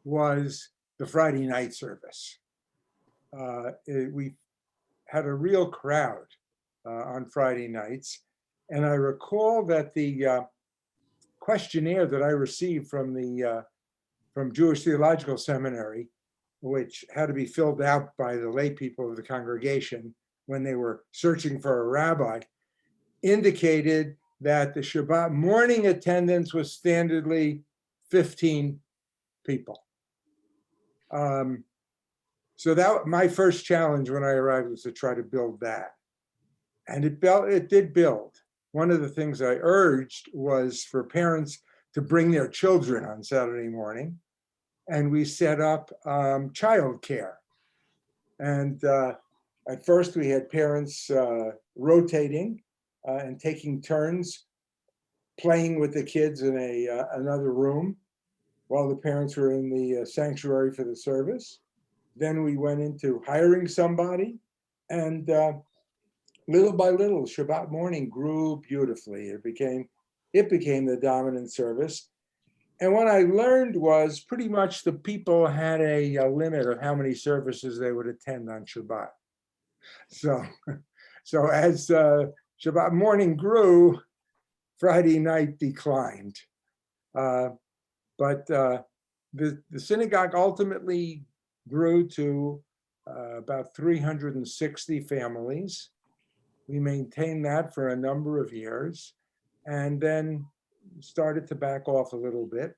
was the Friday night service. We had a real crowd on Friday nights. And I recall that the questionnaire that I received from Jewish Theological Seminary, which had to be filled out by the lay people of the congregation when they were searching for a rabbi, indicated that the Shabbat morning attendance was standardly 15 people. So that my first challenge when I arrived was to try to build that. And it did build. One of the things I urged was for parents to bring their children on Saturday morning. And we set up childcare. And at first we had parents rotating and taking turns playing with the kids in another room while the parents were in the sanctuary for the service. Then we went into hiring somebody, and little by little, Shabbat morning grew beautifully. It became the dominant service. And what I learned was pretty much the people had a limit of how many services they would attend on Shabbat. So as Shabbat morning grew, Friday night declined. But the synagogue ultimately grew to about 360 families. We maintained that for a number of years and then started to back off a little bit.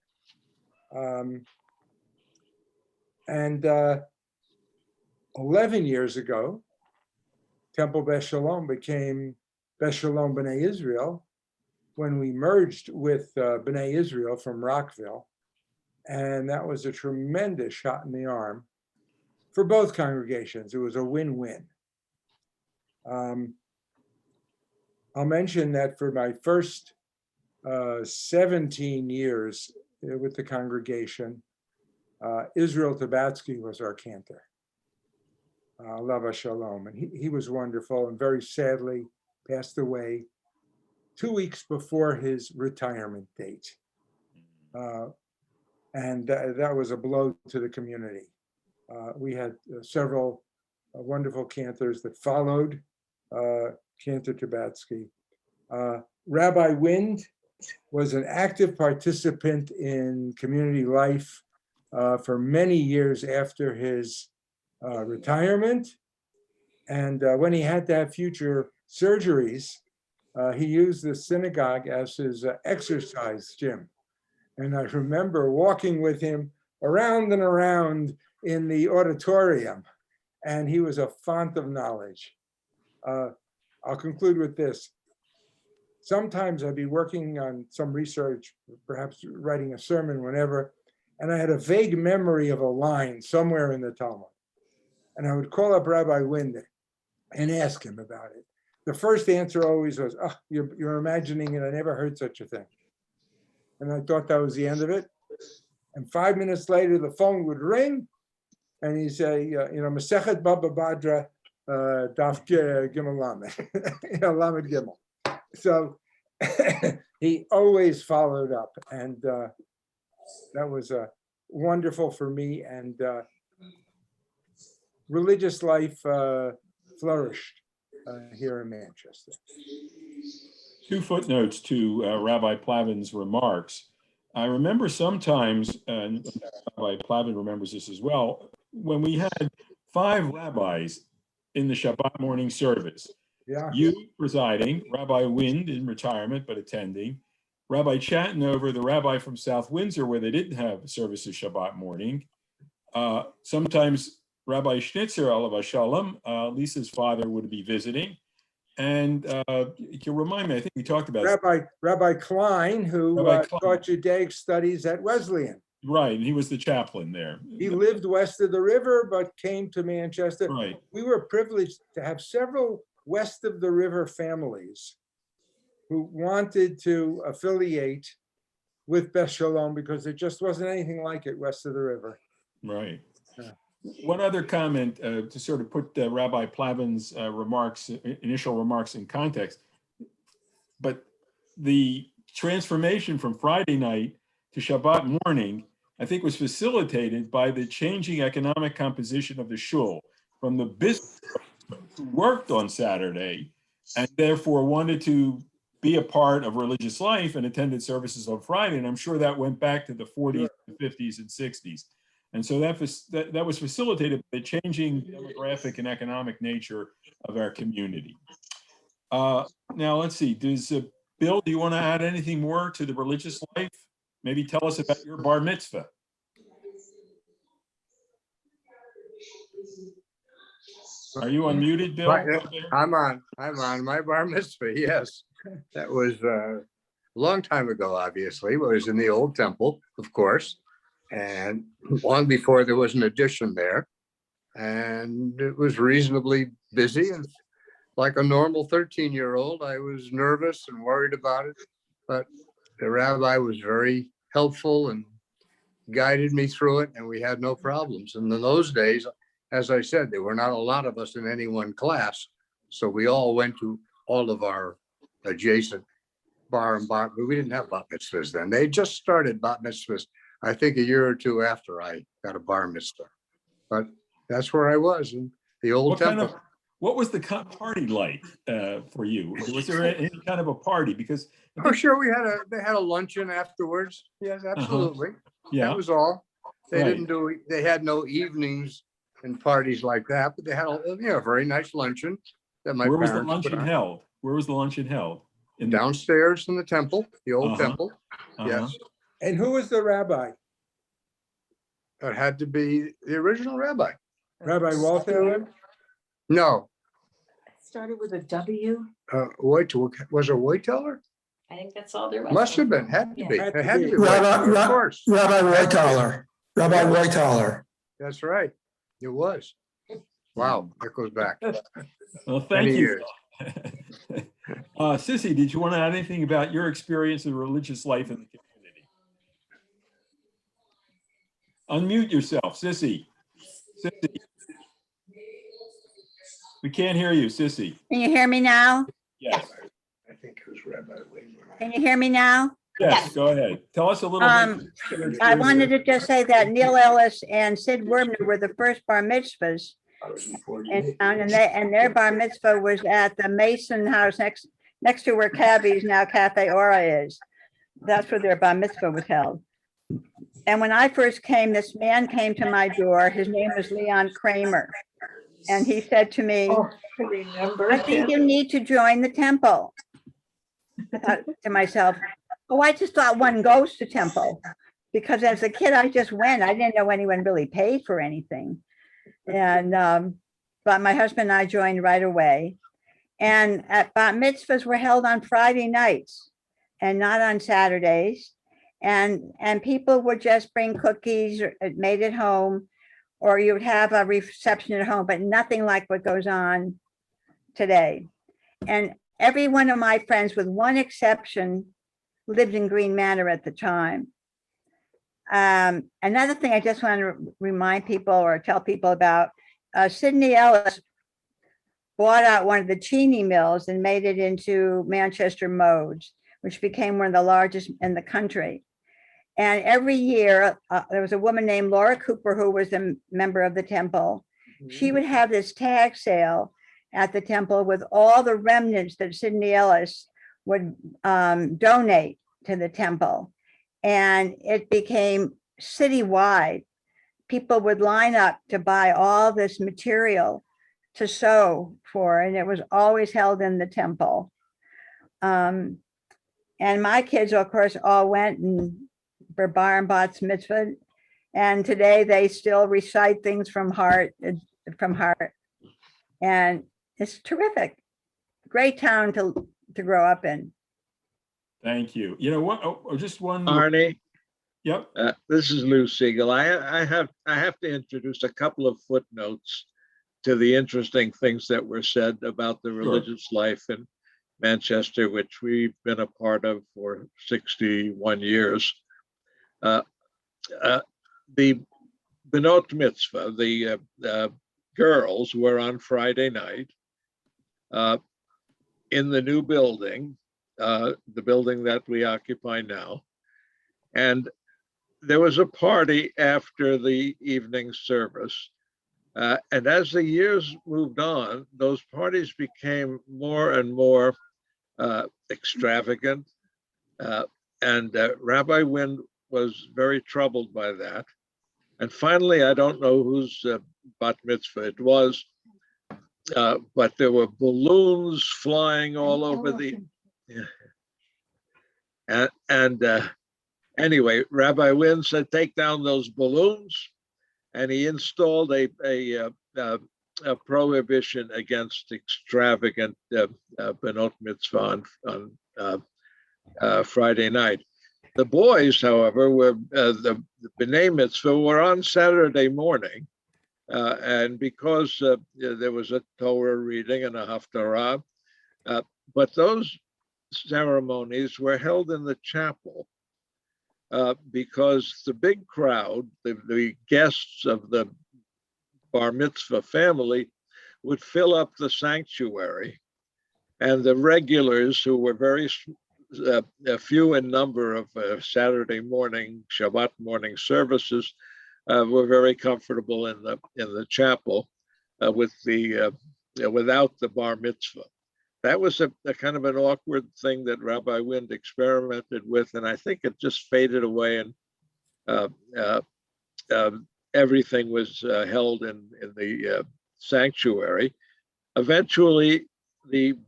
And 11 years ago, Temple Beth Shalom became Beth Shalom B'nai Israel when we merged with B'nai Israel from Rockville. And that was a tremendous shot in the arm for both congregations. It was a win-win. I'll mention that for my first 17 years with the congregation, Israel Tabatsky was our cantor. Alav Shalom. And he was wonderful and very sadly passed away 2 weeks before his retirement date. And that was a blow to the community. We had several wonderful cantors that followed Cantor Tabatsky. Rabbi Wind was an active participant in community life for many years after his retirement. And when he had to have future surgeries, he used the synagogue as his exercise gym. And I remember walking with him around and around in the auditorium, and he was a font of knowledge. I'll conclude with this. Sometimes I'd be working on some research, perhaps writing a sermon, whenever, and I had a vague memory of a line somewhere in the Talmud. And I would call up Rabbi Wind and ask him about it. The first answer always was, "Oh, you're imagining it. I never heard such a thing." And I thought that was the end of it. And 5 minutes later, the phone would ring, and he'd say, Masechet Baba Badra, Daf Gimel Lamed, Lamed Gimel. So he always followed up, and that was wonderful for me. And religious life flourished here in Manchester. 2 footnotes to Rabbi Plavin's remarks. I remember sometimes, and Rabbi Plavin remembers this as well, when we had 5 rabbis in the Shabbat morning service. Yeah. You presiding, Rabbi Wind in retirement but attending, Rabbi Chattonover, the rabbi from South Windsor, where they didn't have services Shabbat morning. Sometimes Rabbi Schnitzer, alav shalom, Lisa's father, would be visiting. And you remind me, I think we talked about Rabbi Klein, who taught Judaic studies at Wesleyan. Right, and he was the chaplain there. He lived west of the river, but came to Manchester. Right. We were privileged to have several west of the river families who wanted to affiliate with Beth Shalom because there just wasn't anything like it west of the river. Right. Yeah. One other comment to sort of put Rabbi Plavin's initial remarks in context, but the transformation from Friday night to Shabbat morning, I think, was facilitated by the changing economic composition of the shul from the business who worked on Saturday and therefore wanted to be a part of religious life and attended services on Friday. And I'm sure that went back to the 40s, 50s, and 60s. And so that was facilitated by the changing demographic and economic nature of our community. Now, let's see. Does Bill, do you want to add anything more to the religious life? Maybe tell us about your bar mitzvah. Are you unmuted, Bill? I'm on my bar mitzvah. Yes, that was a long time ago, obviously. It was in the old temple, of course. And long before there was an addition there. And it was reasonably busy. And like a normal 13-year-old, I was nervous and worried about it. But the rabbi was very helpful and guided me through it, and we had no problems. And in those days, as I said, there were not a lot of us in any one class. So we all went to all of our adjacent bar and bar, but we didn't have bat mitzvahs then. They just started bat mitzvahs, I think, a year or two after I got a bar mitzvah. But that's where I was in the old temple. What was the party like for you? Was there any kind of a party? Because oh, sure, they had a luncheon afterwards. Yes, absolutely. Yeah, that was all. They Right. didn't do. They had no evenings and parties like that, but they had a very nice luncheon that my where was parents the luncheon put on. held? Where was the luncheon held? In the Downstairs in the temple, the old temple. Yes, And who was the rabbi? it had to be the original rabbi. Rabbi Walter? No, Started with a W. was it Whiteteller? I think that's all there was. Must have been, had to Yeah. be. Had It to had to be. be Rabbi- Whiteteller, of course. Rabbi Whitehaller. Rabbi Whitehaller. That's right. It was. Wow, that goes back. Well, thank Many you. years. Sissy, did you want to add anything about your experience of religious life in the community? Unmute yourself, Sissy. Sissy. We can't hear you, Sissy. Can you hear me now? Yes. I think it was Rabbi Wayne. Can you hear me now? Yes, go ahead. Tell us a little bit. I wanted to just say that Neil Ellis and Sid Wormner were the first bar mitzvahs in town, and their bar mitzvah was at the Mason House next to where Cabby's now Cafe Ora is. That's where their bar mitzvah was held. And when I first came, this man came to my door. His name was Leon Kramer. And he said to me, Oh, I remember. I think you need to join the temple. I thought to myself, oh, I just thought one goes to temple. Because as a kid, I just went. I didn't know anyone really paid for anything. And, but my husband and I joined right away. And at bat mitzvahs were held on Friday nights and not on Saturdays. And people would just bring cookies made at home, or you would have a reception at home, but nothing like what goes on today. And every one of my friends, with one exception, lived in Green Manor at the time. Another thing I just want to remind people or tell people about, Sidney Ellis bought out one of the Cheney mills and made it into Manchester Modes, which became one of the largest in the country. And every year, there was a woman named Laura Cooper, who was a member of the temple. She would have this tag sale at the temple with all the remnants that Sidney Ellis would donate to the temple. And it became citywide. People would line up to buy all this material to sew for, and it was always held in the temple. And my kids, of course, all went and for bar and bat mitzvah, and today they still recite things from heart, and it's terrific. Great town to grow up in. Thank you. You know what? Oh, just one. Arnie, Yep. this is Lou Siegel. I have to introduce a couple of footnotes to the interesting things that were said about the religious life in Manchester, which we've been a part of for 61 years. The Benot Mitzvah, the girls were on Friday night in the new building, the building that we occupy now. And there was a party after the evening service. And as the years moved on, those parties became more and more extravagant. And Rabbi Wind was very troubled by that. And finally, I don't know whose bat mitzvah it was, but there were balloons flying all over the. Anyway, Rabbi Wind said, "Take down those balloons," and he installed a prohibition against extravagant Benot Mitzvah on Friday night. The boys, however, were the B'nai Mitzvah were on Saturday morning, and because there was a Torah reading and a Haftarah, but those ceremonies were held in the chapel because the big crowd, the guests of the Bar Mitzvah family, would fill up the sanctuary, and the regulars, who were very few in number of Saturday morning, Shabbat morning services, were very comfortable in the chapel with the without the bar mitzvah. That was a kind of an awkward thing that Rabbi Wind experimented with, and I think it just faded away, and everything was held in the sanctuary. Eventually, the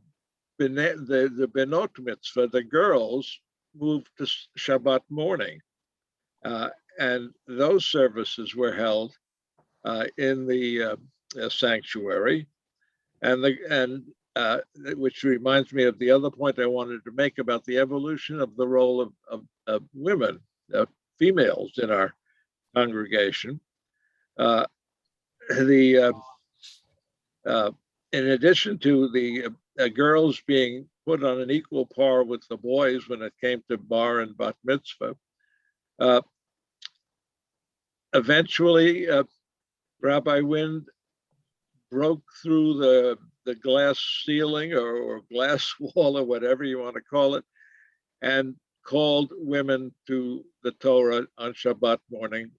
Benot Mitzvah, the girls, moved to Shabbat morning, and those services were held in the sanctuary, and which reminds me of the other point I wanted to make about the evolution of the role of women, females in our congregation. In addition to the girls being put on an equal par with the boys when it came to bar and bat mitzvah, eventually Rabbi Wind broke through the glass ceiling or glass wall or whatever you want to call it, and called women to the Torah on Shabbat morning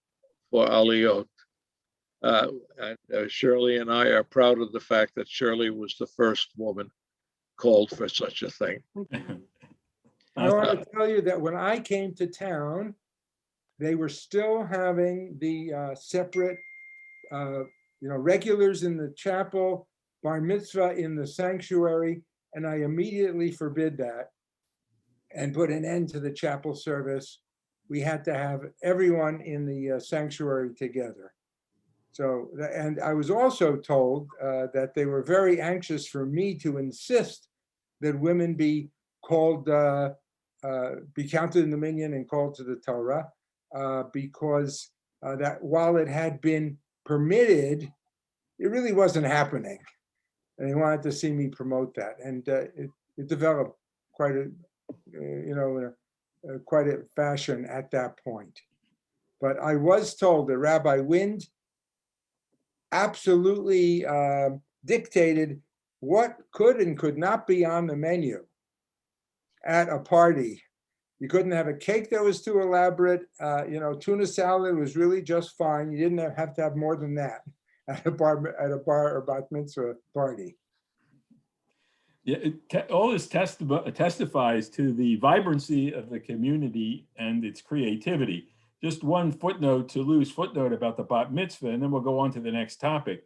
for Aliyot. And Shirley and I are proud of the fact that Shirley was the first woman called for such a thing. I want to tell you that when I came to town, they were still having the separate, regulars in the chapel, bar mitzvah in the sanctuary, and I immediately forbid that and put an end to the chapel service. We had to have everyone in the sanctuary together. So, and I was also told that they were very anxious for me to insist that women be called, be counted in the minyan and called to the Torah, because that while it had been permitted, it really wasn't happening. And they wanted to see me promote that. And it developed quite a, quite a fashion at that point. But I was told that Rabbi Wind absolutely dictated what could and could not be on the menu at a party. You couldn't have a cake that was too elaborate. Tuna salad was really just fine. You didn't have to have more than that at a bar or bat mitzvah party. Yeah, all this testifies to the vibrancy of the community and its creativity. Just one loose footnote about the bat mitzvah, and then we'll go on to the next topic.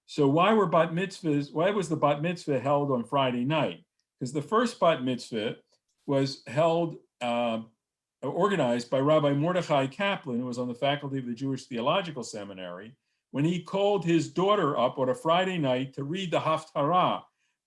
So why was the bat mitzvah held on Friday night? Because the first bat mitzvah was held, organized by Rabbi Mordechai Kaplan, who was on the faculty of the Jewish Theological Seminary, when he called his daughter up on a Friday night to read the Haftarah.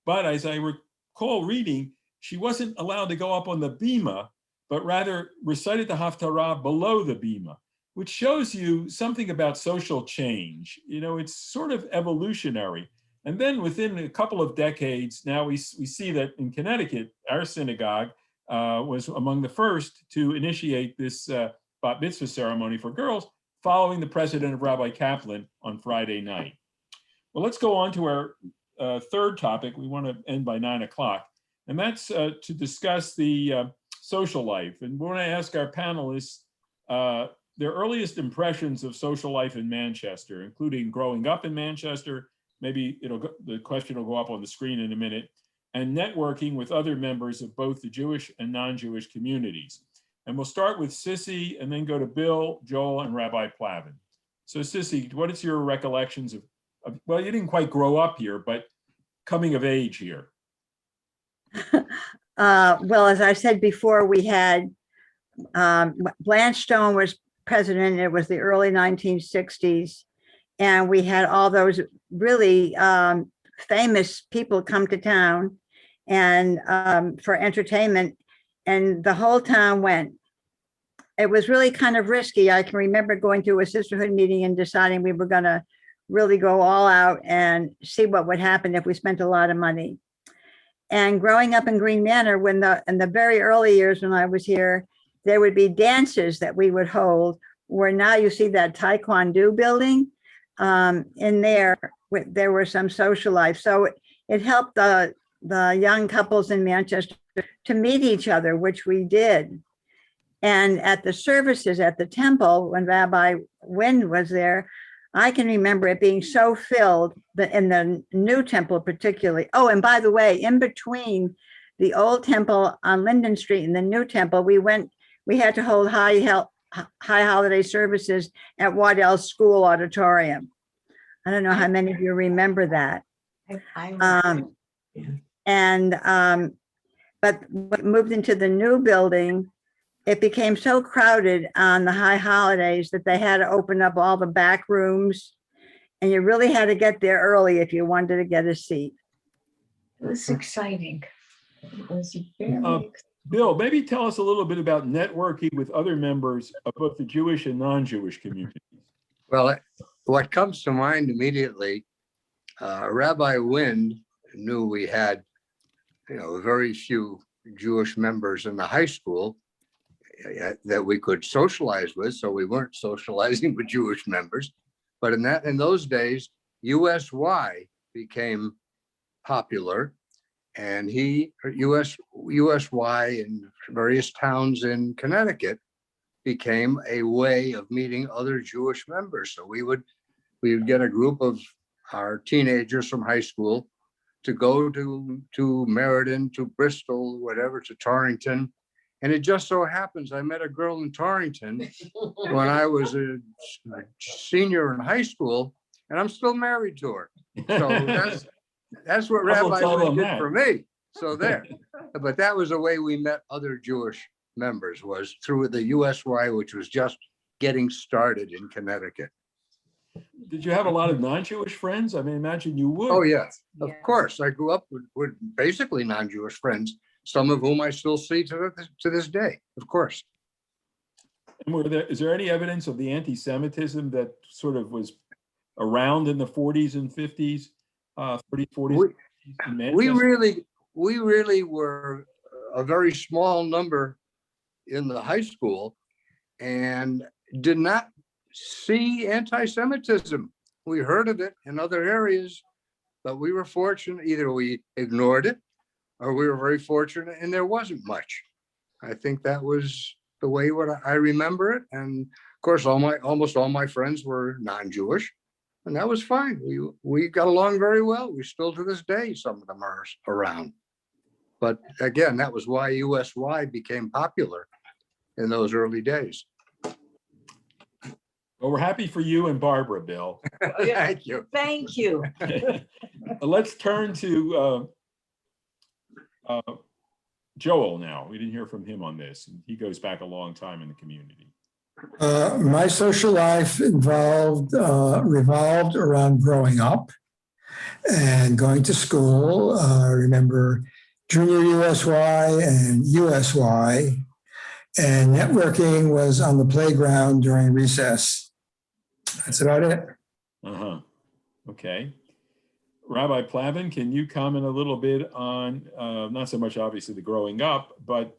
But as I recall reading, she wasn't allowed to go up on the bima, but rather recited the Haftarah below the bima, which shows you something about social change. It's sort of evolutionary. And then within a couple of decades, now we see that in Connecticut, our synagogue was among the first to initiate this bat mitzvah ceremony for girls, following the precedent of Rabbi Kaplan on Friday night. Well, let's go on to our third topic. We want to end by 9 o'clock, and that's to discuss the social life. And we want to ask our panelists their earliest impressions of social life in Manchester, including growing up in Manchester. Maybe the question will go up on the screen in a minute, and networking with other members of both the Jewish and non-Jewish communities. And we'll start with Sissy and then go to Bill, Joel, and Rabbi Plavin. So Sissy, what is your recollections of, well, you didn't quite grow up here, but coming of age here? Well, as I said before, we had Blanche Stone was president. It was the early 1960s. And we had all those really famous people come to town and for entertainment. And the whole town went. It was really kind of risky. I can remember going to a sisterhood meeting and deciding we were going to really go all out and see what would happen if we spent a lot of money. And growing up in Green Manor, in the very early years when I was here, there would be dances that we would hold, where now you see that Taekwondo building. In there were some social life. So it helped the young couples in Manchester to meet each other, which we did. And at the services at the temple, when Rabbi Wind was there, I can remember it being so filled, in the new temple particularly. Oh, and by the way, in between the old temple on Linden Street and the new temple, we had to hold high holiday services at Waddell School Auditorium. I don't know how many of you remember that. But when we moved into the new building, it became so crowded on the high holidays that they had to open up all the back rooms, and you really had to get there early if you wanted to get a seat. It was exciting. It was very Bill, maybe tell us a little bit about networking with other members of both the Jewish and non-Jewish communities. Well, what comes to mind immediately, Rabbi Wind knew we had, very few Jewish members in the high school that we could socialize with, so we weren't socializing with Jewish members. But in those days, USY became popular, And USY in various towns in Connecticut became a way of meeting other Jewish members. So we would get a group of our teenagers from high school to go to Meriden, to Bristol, whatever, to Torrington. And it just so happens I met a girl in Torrington when I was a senior in high school, and I'm still married to her. So that's what Rabbi Wind did for me. So there. But that was the way we met other Jewish members, was through the USY, which was just getting started in Connecticut. Did you have a lot of non-Jewish friends? I mean, imagine you would. Oh, yes, of course. I grew up with basically non-Jewish friends, some of whom I still see to this day, of course. And is there any evidence of the anti-Semitism that sort of was around in the 40s and 50s, 30s, 40s? We really were a very small number in the high school and did not see anti-Semitism. We heard of it in other areas, but we were fortunate. Either we ignored it or we were very fortunate and there wasn't much. I think that was the way what I remember it. And of course, almost all my friends were non-Jewish, and that was fine. We got along very well. We still to this day, some of them are around. But again, that was why USY became popular in those early days. Well, we're happy for you and Barbara, Bill. Thank you. Thank you. Let's turn to Joel now. We didn't hear from him on this. He goes back a long time in the community. My social life revolved around growing up and going to school. I remember junior USY and USY, and networking was on the playground during recess. That's about it. Uh-huh. Okay. Rabbi Plavin, can you comment a little bit on, not so much obviously the growing up, but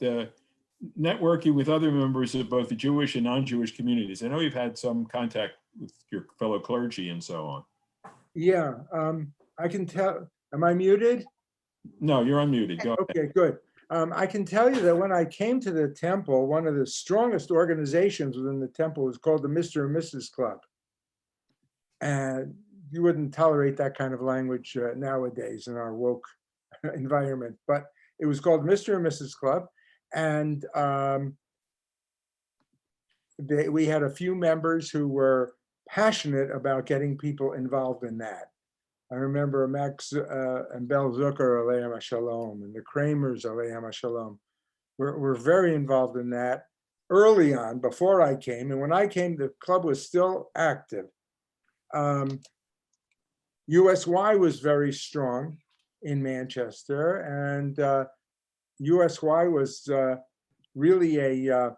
networking with other members of both the Jewish and non-Jewish communities? I know you've had some contact with your fellow clergy and so on. Yeah, I can tell. Am I muted? No, you're unmuted. Go ahead. Okay, good. I can tell you that when I came to the temple, one of the strongest organizations within the temple was called the Mr. and Mrs. Club. And you wouldn't tolerate that kind of language nowadays in our woke environment, but it was called Mr. and Mrs. Club. And we had a few members who were passionate about getting people involved in that. I remember Max and Bel Zucker, Aleichem HaShalom, and the Kramers, Aleichem HaShalom, were very involved in that early on, before I came. And when I came, the club was still active. USY was very strong in Manchester, and USY was really a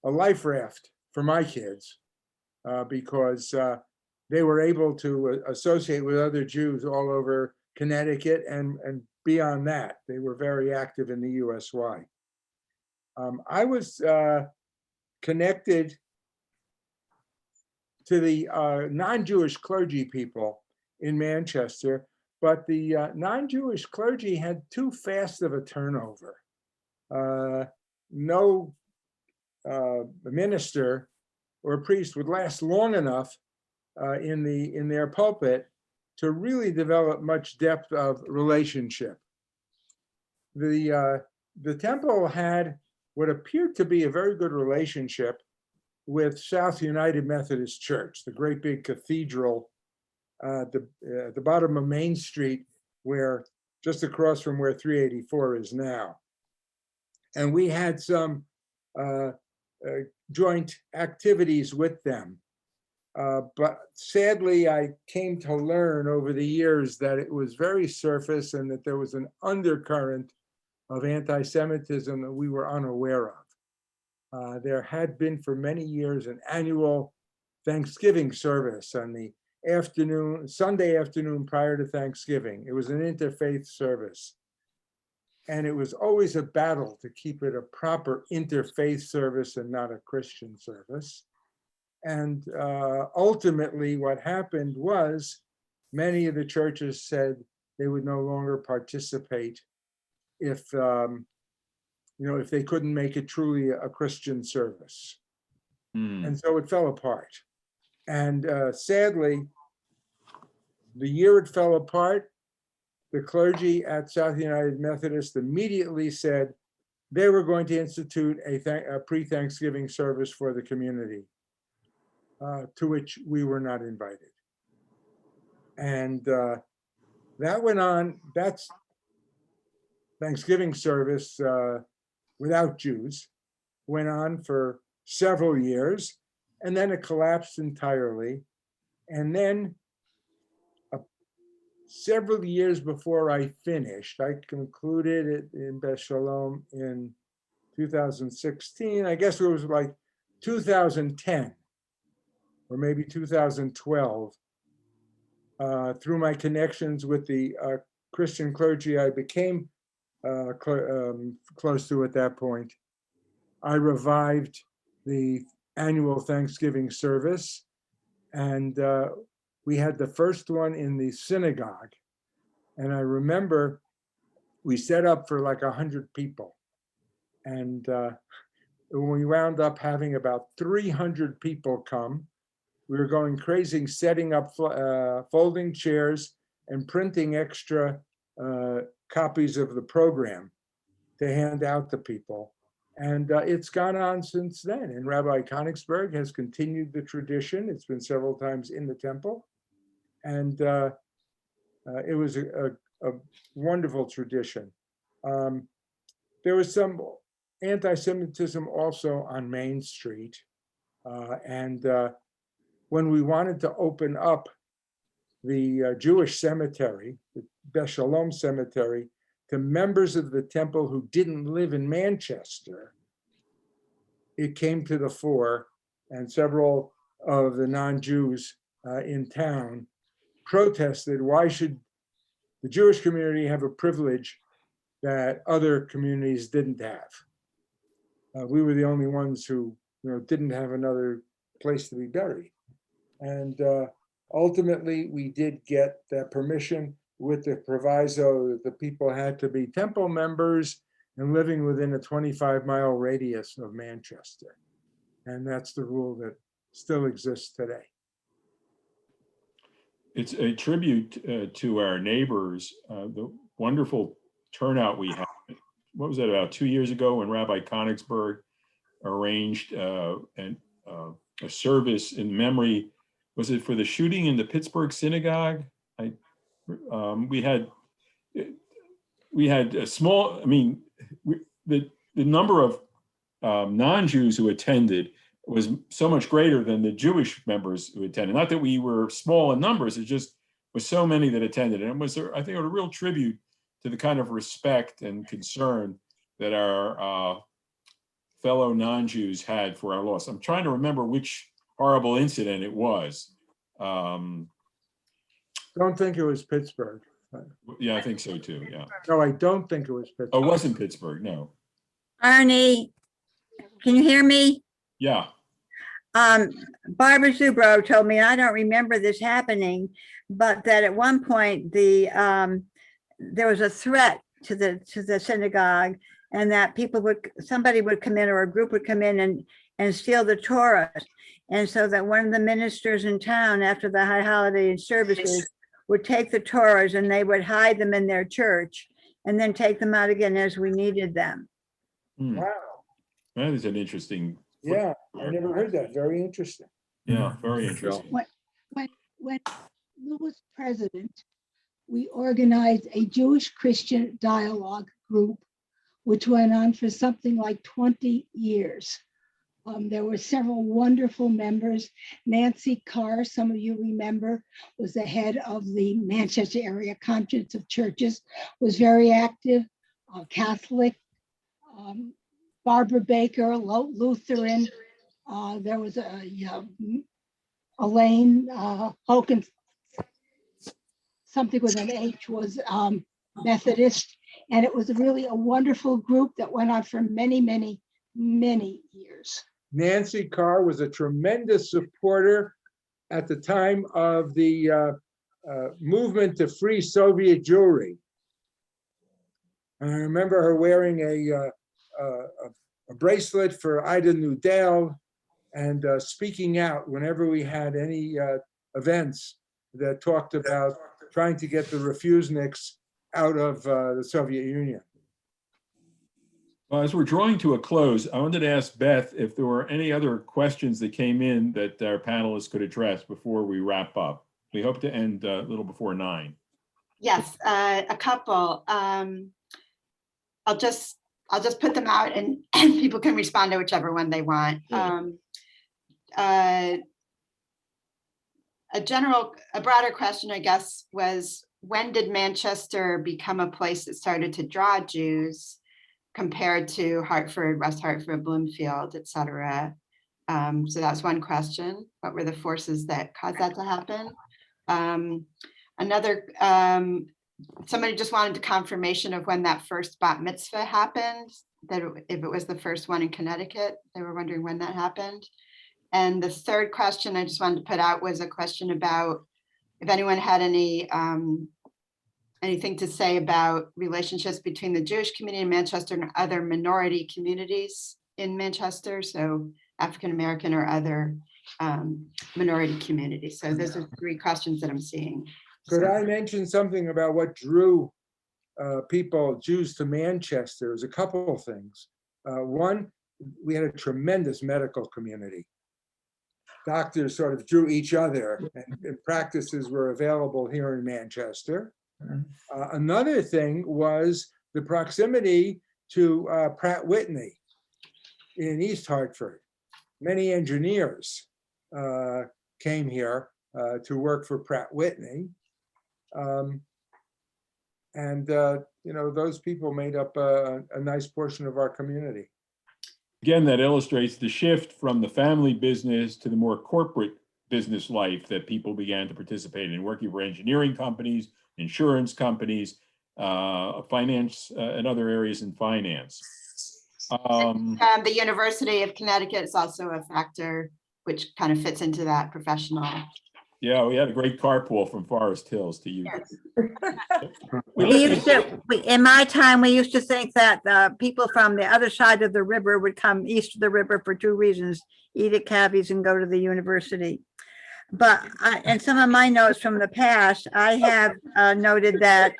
life raft for my kids because they were able to associate with other Jews all over Connecticut and beyond that. They were very active in the USY. I was connected to the non-Jewish clergy people in Manchester, but the non-Jewish clergy had too fast of a turnover. No minister or priest would last long enough in their pulpit to really develop much depth of relationship. The temple had what appeared to be a very good relationship with South United Methodist Church, the great big cathedral at the bottom of Main Street, where just across from where 384 is now. And we had some joint activities with them. But sadly, I came to learn over the years that it was very surface and that there was an undercurrent of anti-Semitism that we were unaware of. There had been for many years an annual Thanksgiving service on the afternoon, Sunday afternoon prior to Thanksgiving. It was an interfaith service. And it was always a battle to keep it a proper interfaith service and not a Christian service. And ultimately what happened was many of the churches said, they would no longer participate if, if they couldn't make it truly a Christian service. Hmm. And so it fell apart. And sadly, the year it fell apart, the clergy at South United Methodist immediately said they were going to institute a pre-Thanksgiving service for the community, to which we were not invited. And that went on, that's Thanksgiving service without Jews, went on for several years, and then it collapsed entirely. And then several years before I finished, I concluded it in Beth Shalom in 2016. I guess it was like 2010 or maybe 2012. Through my connections with the Christian clergy I became close to at that point, I revived the annual Thanksgiving service, and we had the first one in the synagogue. And I remember we set up for like 100 people. And we wound up having about 300 people come. We were going crazy, setting up folding chairs and printing extra copies of the program to hand out to people. And it's gone on since then. And Rabbi Konigsberg has continued the tradition. It's been several times in the temple. And it was a wonderful tradition. There was some anti-Semitism also on Main Street. And when we wanted to open up the Jewish cemetery, the Beth Shalom Cemetery, to members of the temple who didn't live in Manchester, it came to the fore, and several of the non-Jews in town protested, why should the Jewish community have a privilege that other communities didn't have? We were the only ones who didn't have another place to be buried. And ultimately, we did get that permission with the proviso that the people had to be temple members and living within a 25-mile radius of Manchester. And that's the rule that still exists today. It's a tribute to our neighbors, the wonderful turnout we had. What was that, about 2 years ago, when Rabbi Konigsberg arranged a service in memory, was it for the shooting in the Pittsburgh synagogue? We had a small, the number of non-Jews who attended was so much greater than the Jewish members who attended. Not that we were small in numbers, it just was so many that attended. And it was, I think, a real tribute to the kind of respect and concern that our fellow non-Jews had for our loss. I'm trying to remember which horrible incident it was. Don't think it was Pittsburgh. Yeah, I think so too, yeah. No, I don't think it was Pittsburgh. Oh, it wasn't Pittsburgh, no. Arnie, can you hear me? Yeah. Barbara Zubro told me, I don't remember this happening, but that at one point there was a threat to the synagogue, and that somebody would come in, or a group would come in and steal the Torah. And so that one of the ministers in town, after the high holiday services, would take the Torahs and they would hide them in their church and then take them out again as we needed them. Wow. That is an interesting. Yeah, I never heard that. Very interesting. Yeah, very interesting. When Lou was president, we organized a Jewish Christian dialogue group, which went on for something like 20 years. There were several wonderful members. Nancy Carr, some of you remember, was the head of the Manchester Area Conference of Churches, was very active, Catholic. Barbara Baker, Lutheran. There was Elaine Hogan, something with an H, was Methodist. And it was really a wonderful group that went on for many, many, many years. Nancy Carr was a tremendous supporter at the time of the movement to free Soviet Jewry. And I remember her wearing a bracelet for Ida Nudel and speaking out whenever we had any events that talked about trying to get the refuseniks out of the Soviet Union. Well, as we're drawing to a close, I wanted to ask Beth if there were any other questions that came in that our panelists could address before we wrap up. We hope to end a little before 9. Yes, a couple. I'll just put them out and people can respond to whichever one they want. A broader question, I guess, was when did Manchester become a place that started to draw Jews compared to Hartford, West Hartford, Bloomfield, et cetera? So that's one question. What were the forces that caused that to happen? Another, somebody just wanted a confirmation of when that first bat mitzvah happened, that if it was the first one in Connecticut, they were wondering when that happened. And the third question I just wanted to put out was a question about if anyone had any anything to say about relationships between the Jewish community in Manchester and other minority communities in Manchester, so African-American or other minority communities. So those are 3 questions that I'm seeing. Could I mention something about what drew Jews to Manchester? There's a couple of things. One, we had a tremendous medical community. Doctors sort of drew each other, and practices were available here in Manchester. Another thing was the proximity to Pratt Whitney in East Hartford. Many engineers came here to work for Pratt Whitney. Those people made up a nice portion of our community. Again, that illustrates the shift from the family business to the more corporate business life that people began to participate in, working for engineering companies, insurance companies, finance, and other areas in finance. The University of Connecticut is also a factor which kind of fits into that professional. Yeah, we had a great carpool from Forest Hills to you. Yes. In my time, we used to think that people from the other side of the river would come east of the river for 2 reasons: eat at Cabby's and go to the university. But in some of my notes from the past, I have noted that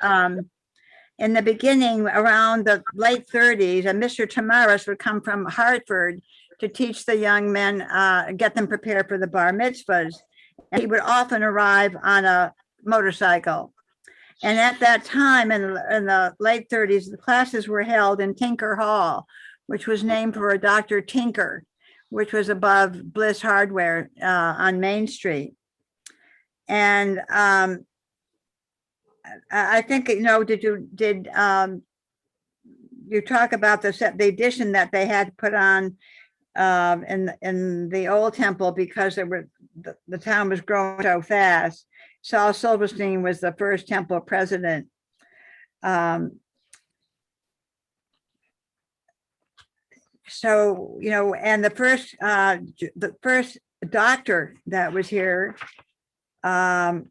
in the beginning, around the late 30s, Mr. Tamaris would come from Hartford to teach the young men, get them prepared for the bar mitzvahs. And he would often arrive on a motorcycle. And at that time, in the late 30s, the classes were held in Tinker Hall, which was named for a Dr. Tinker, which was above Bliss Hardware on Main Street. And I think, did you talk about the addition that they had put on in the old temple because the town was growing so fast? Saul Silverstein was the first temple president. So, and the first doctor that was here, I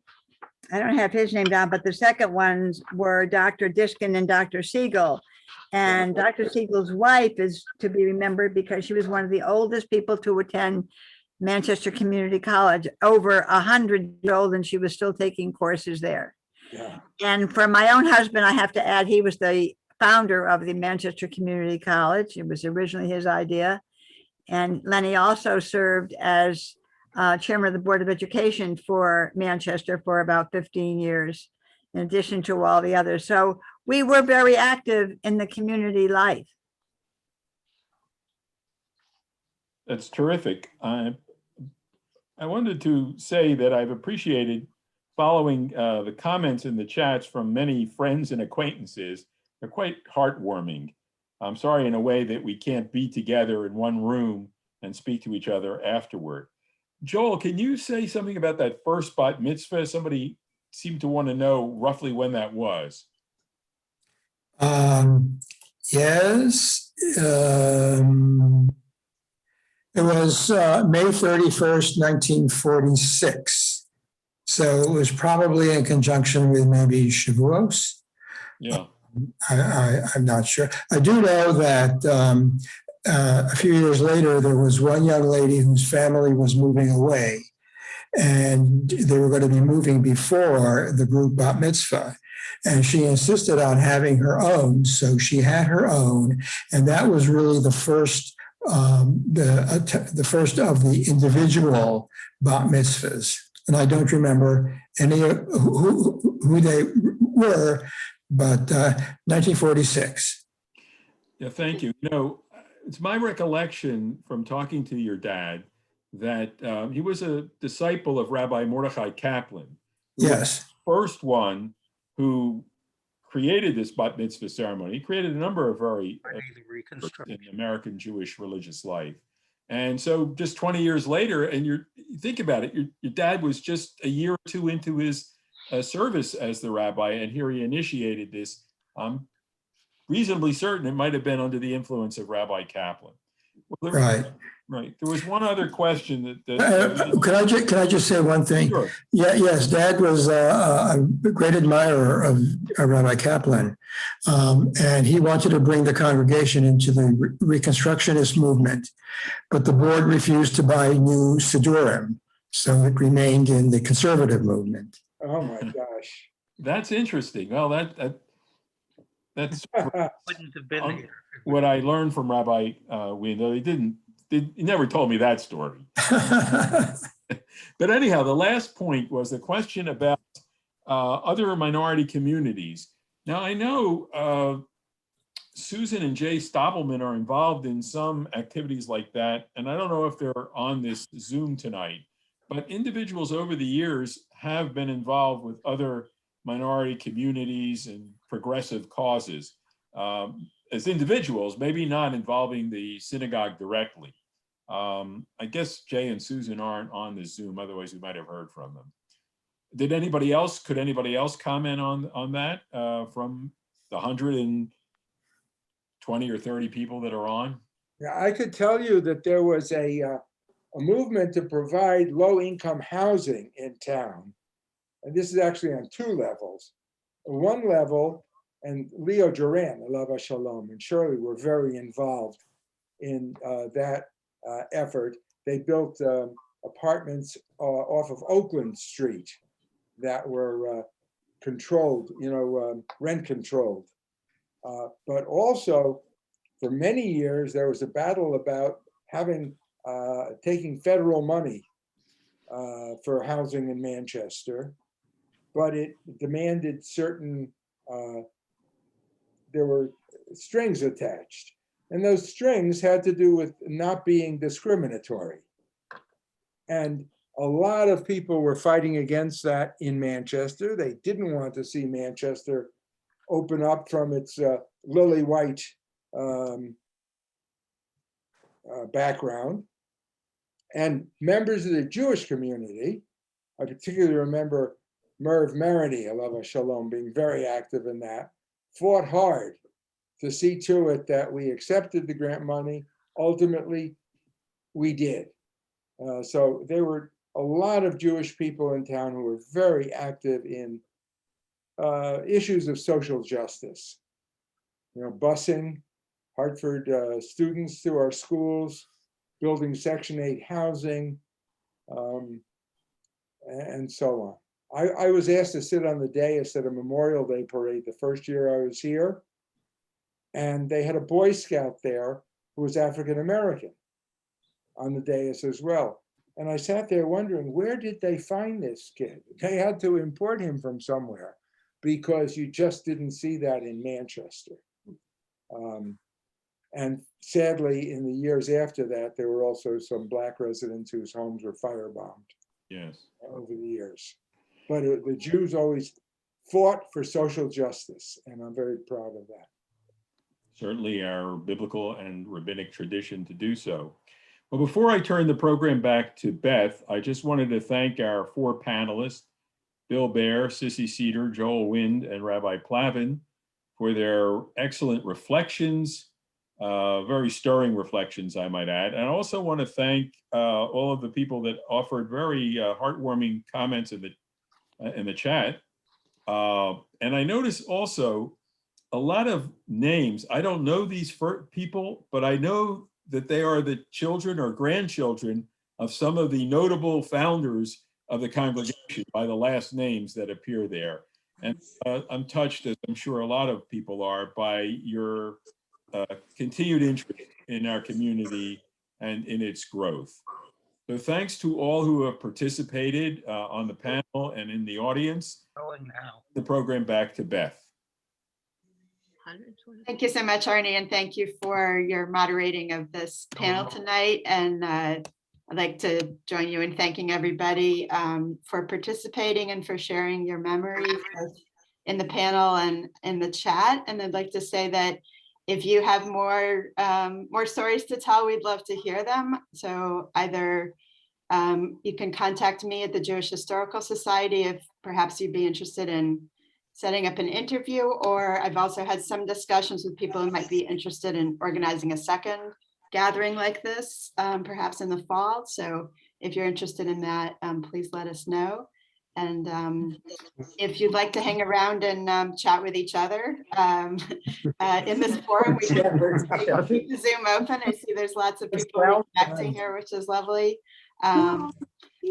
don't have his name down, but the second ones were Dr. Diskin and Dr. Siegel. And Dr. Siegel's wife is to be remembered because she was one of the oldest people to attend Manchester Community College, over 100 years old, and she was still taking courses there. Yeah. And for my own husband, I have to add, he was the founder of the Manchester Community College. It was originally his idea. And Lenny also served as chairman of the Board of Education for Manchester for about 15 years, in addition to all the others. So we were very active in the community life. That's terrific. I wanted to say that I've appreciated following the comments in the chats from many friends and acquaintances. They're quite heartwarming. I'm sorry in a way that we can't be together in one room and speak to each other afterward. Joel, can you say something about that first bat mitzvah? Somebody seemed to want to know roughly when that was. Yes. It was May 31st, 1946. So it was probably in conjunction with maybe Shavuos. Yeah. I'm not sure. I do know that a few years later, there was one young lady whose family was moving away, and they were going to be moving before the group bat mitzvah. And she insisted on having her own, so she had her own, and that was really the first, the first of the individual bat mitzvahs. And I don't remember any of who they were, but 1946. Yeah, thank you. You know, it's my recollection from talking to your dad that he was a disciple of Rabbi Mordechai Kaplan. Who was Yes. the first one who created this bat mitzvah ceremony. He created a number of very in American Jewish religious life. And so just 20 years later, and you think about it, your dad was just a year or two into his service as the rabbi, and here he initiated this. I'm reasonably certain it might have been under the influence of Rabbi Kaplan. Well, Right. Right. There was one other question Can I just say one thing? Sure. Yeah, yes, Dad was a great admirer of Rabbi Kaplan, and he wanted to bring the congregation into the Reconstructionist movement, but the board refused to buy new Sidurim, so it remained in the conservative movement. Oh my gosh. That's interesting. Well, that's Wouldn't have been here. What I learned from Rabbi Wind, though he never told me that story. But anyhow, the last point was the question about other minority communities. Now, I know Susan and Jay Stobelman are involved in some activities like that, and I don't know if they're on this Zoom tonight, but individuals over the years have been involved with other minority communities and progressive causes. As individuals, maybe not involving the synagogue directly. I guess Jay and Susan aren't on the Zoom, otherwise we might have heard from them. Could anybody else comment on that from the 120 or 30 people that are on? Yeah, I could tell you that there was a movement to provide low-income housing in town. And this is actually on two levels. One level, and Leo Duran, Alav Shalom, and Shirley were very involved in that effort. They built apartments off of Oakland Street that were controlled, rent controlled. But also, for many years, there was a battle about taking federal money for housing in Manchester, but it demanded certain, there were strings attached. And those strings had to do with not being discriminatory. And a lot of people were fighting against that in Manchester. They didn't want to see Manchester open up from its lily white background. And members of the Jewish community, I particularly remember Merv Marity, Alav Shalom, being very active in that, fought hard to see to it that we accepted the grant money. Ultimately, we did. So there were a lot of Jewish people in town who were very active in issues of social justice. Busing Hartford students to our schools, building Section 8 housing, and so on. I was asked to sit on the dais at a Memorial Day parade the first year I was here, and they had a Boy Scout there who was African American on the dais as well. And I sat there wondering, where did they find this kid? They had to import him from somewhere because you just didn't see that in Manchester. And sadly, in the years after that, there were also some Black residents whose homes were firebombed. Yes. Over the years. But the Jews always fought for social justice, and I'm very proud of that. Certainly our biblical and rabbinic tradition to do so. Well, before I turn the program back to Beth, I just wanted to thank our four panelists, Bill Baer, Sissy Cedar, Joel Wind, and Rabbi Plavin, for their excellent reflections, very stirring reflections, I might add. And I also want to thank all of the people that offered very heartwarming comments in the in the chat. And I noticed also a lot of names. I don't know these people, but I know that they are the children or grandchildren of some of the notable founders of the congregation by the last names that appear there. And I'm touched, as I'm sure a lot of people are, by your continued interest in our community and in its growth. So thanks to all who have participated on the panel and in the audience. The program back to Beth. Thank you so much, Arnie, and thank you for your moderating of this panel tonight. And I'd like to join you in thanking everybody for participating and for sharing your memories in the panel and in the chat. And I'd like to say that if you have more stories to tell, we'd love to hear them. So either you can contact me at the Jewish Historical Society if perhaps you'd be interested in setting up an interview, or I've also had some discussions with people who might be interested in organizing a second gathering like this, perhaps in the fall. So if you're interested in that, please let us know. And if you'd like to hang around and chat with each other in this forum, we can keep the Zoom open. I see there's lots of people connecting here, which is lovely.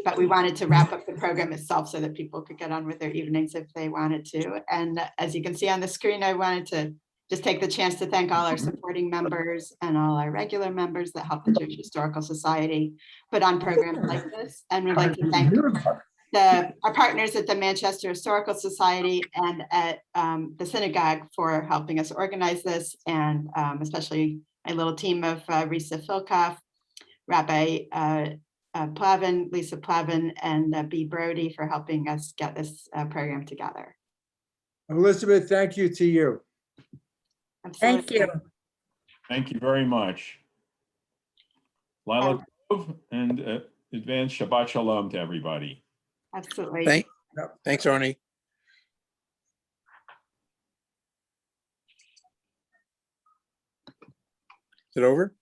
But we wanted to wrap up the program itself so that people could get on with their evenings if they wanted to. And as you can see on the screen, I wanted to just take the chance to thank all our supporting members and all our regular members that help the Jewish Historical Society put on programs like this. And we'd like to thank our partners at the Manchester Historical Society and at the synagogue for helping us organize this, and especially my little team of Risa Filkoff, Rabbi Plavin, Lisa Plavin, and B. Brody for helping us get this program together. Elizabeth, thank you to you. Thank you. Thank you very much. Lila Tov, and advanced Shabbat Shalom to everybody. Absolutely. Thanks, Arnie. Is it over?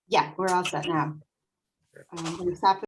Yeah, we're all set now. I'm gonna stop